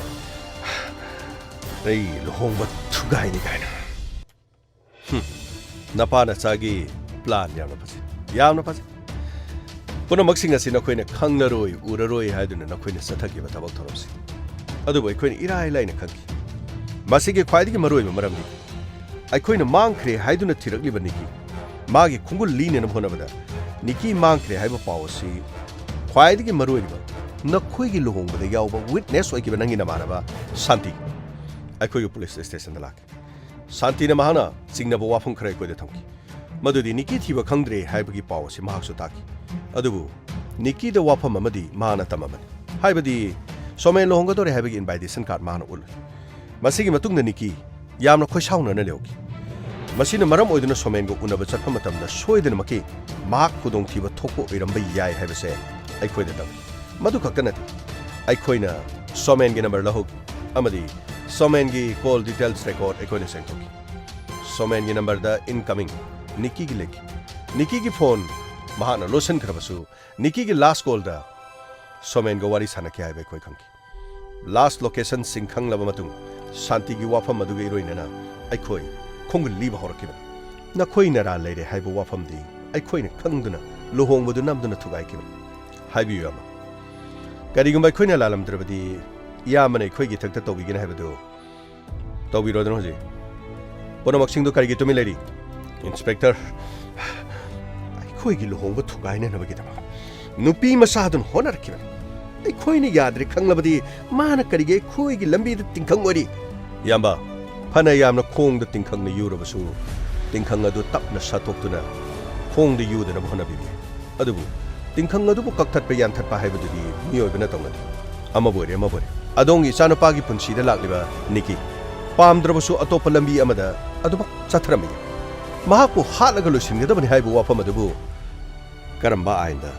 S2: ꯑꯩ ꯂꯨꯍꯣꯡꯕ ꯊꯨꯒꯥꯏꯅꯤ ꯀꯥꯏꯅ ꯅꯄꯥ ꯅꯆꯥꯒꯤ ꯄ꯭ꯂꯥꯟ ꯌꯥꯝꯅ ꯐꯖꯩ ꯄꯨꯝꯅꯃꯛꯁꯤꯡ ꯑꯁꯤ ꯅꯈꯣꯏꯅ ꯈꯪꯂꯔꯣꯏ ꯎꯔꯔꯣꯏ ꯍꯥꯏꯗꯨꯅ ꯅꯈꯣꯏꯅ ꯆꯠꯊꯈꯤꯕ ꯊꯕꯛ ꯊꯧꯔꯝꯁꯤ ꯑꯗꯨꯕꯨ ꯑꯩꯈꯣꯏꯅ ꯏꯔꯥꯏ ꯂꯥꯏꯅ ꯈꯪꯈꯤ ꯃꯁꯤꯒꯤ ꯈ꯭ꯋꯥꯏꯗꯒꯤ ꯃꯔꯨꯑꯣꯏꯕ ꯃꯔꯝꯗꯤ ꯑꯩꯈꯣꯏꯅ ꯃꯥꯡꯈ꯭ꯔꯦ ꯍꯥꯏꯗꯨꯅ ꯊꯤꯔꯛꯂꯤꯕ ꯅꯤꯀꯤ ꯃꯥꯒꯤ ꯈꯣꯡꯒꯨꯜ ꯂꯤꯅꯅꯕ ꯍꯣꯠꯅꯕꯗ ꯅꯤꯀꯤ ꯃꯥꯡꯈ꯭ꯔꯦ ꯍꯥꯏꯕ ꯄꯥꯎ ꯑꯁꯤ ꯈ꯭ꯋꯥꯏꯗꯒꯤ ꯃꯔꯨꯑꯣꯏꯕ ꯅꯈꯣꯏꯒꯤ ꯂꯨꯍꯣꯡꯕꯗ ꯌꯥꯎꯕ ꯋꯤꯠꯅꯦꯁ ꯑꯣꯏꯈꯤꯕ ꯅꯪꯒꯤ ꯅꯃꯥꯟꯅꯕ ꯁꯥꯟꯇꯤ ꯑꯩꯈꯣꯏꯒꯤ ꯄꯨꯂꯤꯁ ꯁ꯭ꯇꯦꯁꯟꯗ ꯂꯥꯛꯈꯤ ꯁꯥꯟꯇꯤꯅ ꯃꯍꯥꯛꯅ ꯆꯤꯡꯅꯕ ꯋꯥꯐꯝ ꯈꯔ ꯑꯩꯈꯣꯏꯗ ꯊꯝꯈꯤ ꯃꯗꯨꯗꯤ ꯅꯤꯀꯤ ꯊꯤꯕ ꯈꯪꯗ꯭ꯔꯦ ꯍꯥꯏꯕꯒꯤ ꯄꯥꯎ ꯑꯁꯤ ꯃꯍꯥꯛꯁꯨ ꯇꯥꯈꯤ ꯑꯗꯨꯕꯨ ꯅꯤꯀꯤꯗ ꯋꯥꯐꯝ ꯑꯃꯗꯤ ꯃꯍꯥꯛꯅ ꯇꯝꯃꯝꯕꯅꯤ ꯍꯥꯏꯕꯗꯤ सोमेन लोहंगदोरे हाइबगी इनवाइटेशन कार्ड मान उल मसिगी मतुंग निकी यामना खोइसाउना न लेओगी मसिना मरम ओइदुना सोमेन को उनब चटप मतमदा सोइदन मकी माक खुदोंग थिबा थोकपो ओइरंबा याय हाइबसे अइखोइदा तब मधु खक्क नति अइखोइना सोमेन गे नंबर लहोग अमदी सोमेन गी कॉल डिटेल्स रिकॉर्ड अइखोइना सेंथोगी सोमेन गी नंबर दा इनकमिंग निकी गी लेकी निकी गी फोन महाना लोसन खरबसु निकी गी लास्ट कॉल दा सोमेन गो वारी साना क्या है कोई खंगी लास्ट लोकेशन सिंखंग लब मतुंग शांति की वाफम मदुगे रोइनना अइखोइ खोंग लीब हरकिब नखोइ नरा लेरे हाइबो वाफम दी अइखोइ न खंगदुना लोहोंग बदु नमदुना थुगाइ किब हाइबियो अमा करिगुम अइखोइ न लालमद्रबदी यामने अइखोइ गी थक्ता तौबिगिन हाइबदु तौबिरोदन होजे पोनमक्सिंग दो करिगी तुमि लेरी इंस्पेक्टर अइखोइ गी लोहोंग थुगाइने नबगी तबा नुपी मसादुन होनरकिब अइखोइने याद्रे खंगलबदी मान करिगे खोइगी लंबी द तिंखंग ओरी याम्बा फना यामना खोंग द तिंखंग न युरबसु तिंखंग अदु तपना सतोक्तुना खोंग द युदना होनबिबि अदुबु तिंखंग अदुबु कक्थत पे यानथत पा हाइबदुदि मियोइबना तंगदि अमबोरे अदोंगी चानुपागी पुंसीदा लाक्लिबा निकी पामद्रबसु अतोप लंबी अमदा अदुबक चथरमि महाकु हालगा लोसिनगदबनि हाइबु वाफम अदुबु करम्बा आइंदा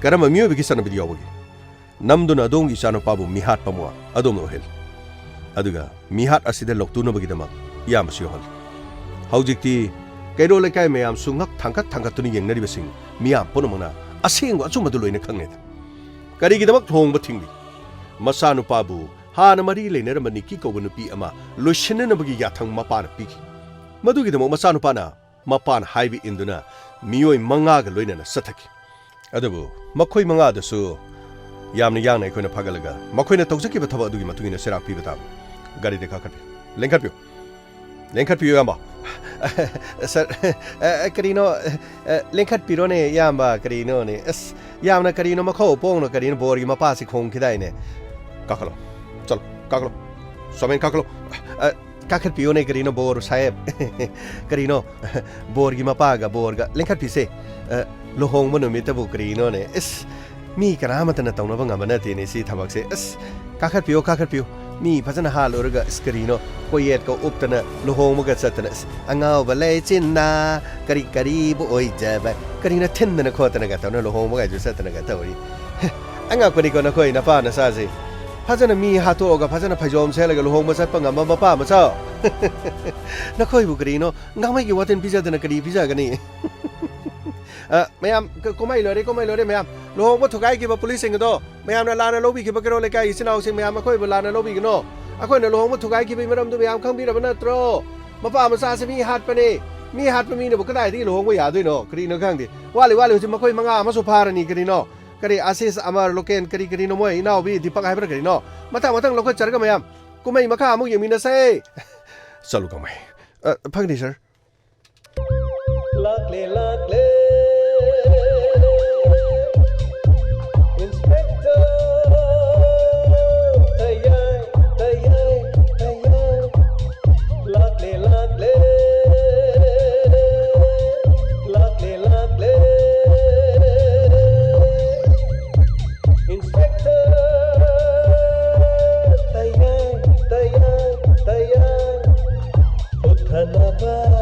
S2: करम मियोबिगी सनबिदि यावगी नमदुना अदोंगी चानुपाबु मिहात पमुआ अदोम ओहेल अदुगा मिहात असिदा लोक्तुनबगिदमक यामसु योहल हौजिक्ति कैरो लेकाय मयाम सुंगक थांगतुनि येंगनरिबसिंग मियाम पुनमना असेंग अचुमदु लोइना खंगनेद करिगिदमक थोंग बथिंगि मसानुपाबु हाना मरी लेनरमनि की कौब नुपी अमा लोइसिननबगी याथंग मपान पिखि मदुगिदमो मसानुपाना मपान हाइबि इंदुना मियोय मंगागा लोइनना सथखि अदुबु मखोय मंगादसु यामना यांगना अखोइना फगलगा मखोइना तौजकिबा थबा अदुगी मतुगिना सेराक पिबा ताब गाड़ी देखा खट लेंखटपियो यामा सर करीनो लेंखट पिरोने यामा करीनो ने अस यामना करीनो मखो पोंगनो करीनो बोरगी मपासी खोंग खिदाइने काखलो चलो काखलो सोमेन काखलो काखट पियोने करीनो बोर साहेब करीनो बोरगी मपागा बोरगा लेंखट पिसे लोहोंग मनुमितबु करीनो ने इस मी करामतन तौनबा ngमनतेने सी थबकसे अस काखट पियो मी फजना हालोरगा स्क्रीनो कोयेट को उपतना लोहोंगमगा चतना अंगावबा लेचिन्ना करी करीबु ओइजबा करीना थिन्दना खोतना गतौना लोहोंगमगा जु चतना गतौरी अंगा कोनी कोना खोइ नपा नसासे फजना मी हातोगा फजना फैजोम सेलगा लोहोंगमा चतपा ngamba मपा मचा नखोइबु करीनो ngamaigi वातेन पिजादना करी पिजागनी मैम कुमाई लोरे मैम लोहोंग थुगाई की पुलिस मैम लाना लौबी की करो लेका इचिनाव से मैम अखोइब लाना लौबीगनो अखोइना लोहोंग थुगाई की मरम मैम खंबीरब नत्रो मपा मचा से मी हाटपने मी हाटप मीनबु कदाइदि लोहोंग यादोइनो करिनो खंगदि वाली हुजि मखोइ मंगा अमसु फारनी करिनो करी आशीष अमर लोकेन करिनो मोय इनावबी दीपक हाइबर करिनो मतंग लोको चरगा मैम कुमाई मखा अमु यमिनसे चलो कमाई फगनी सर
S1: लागले Inspector, tayar, uthanaba.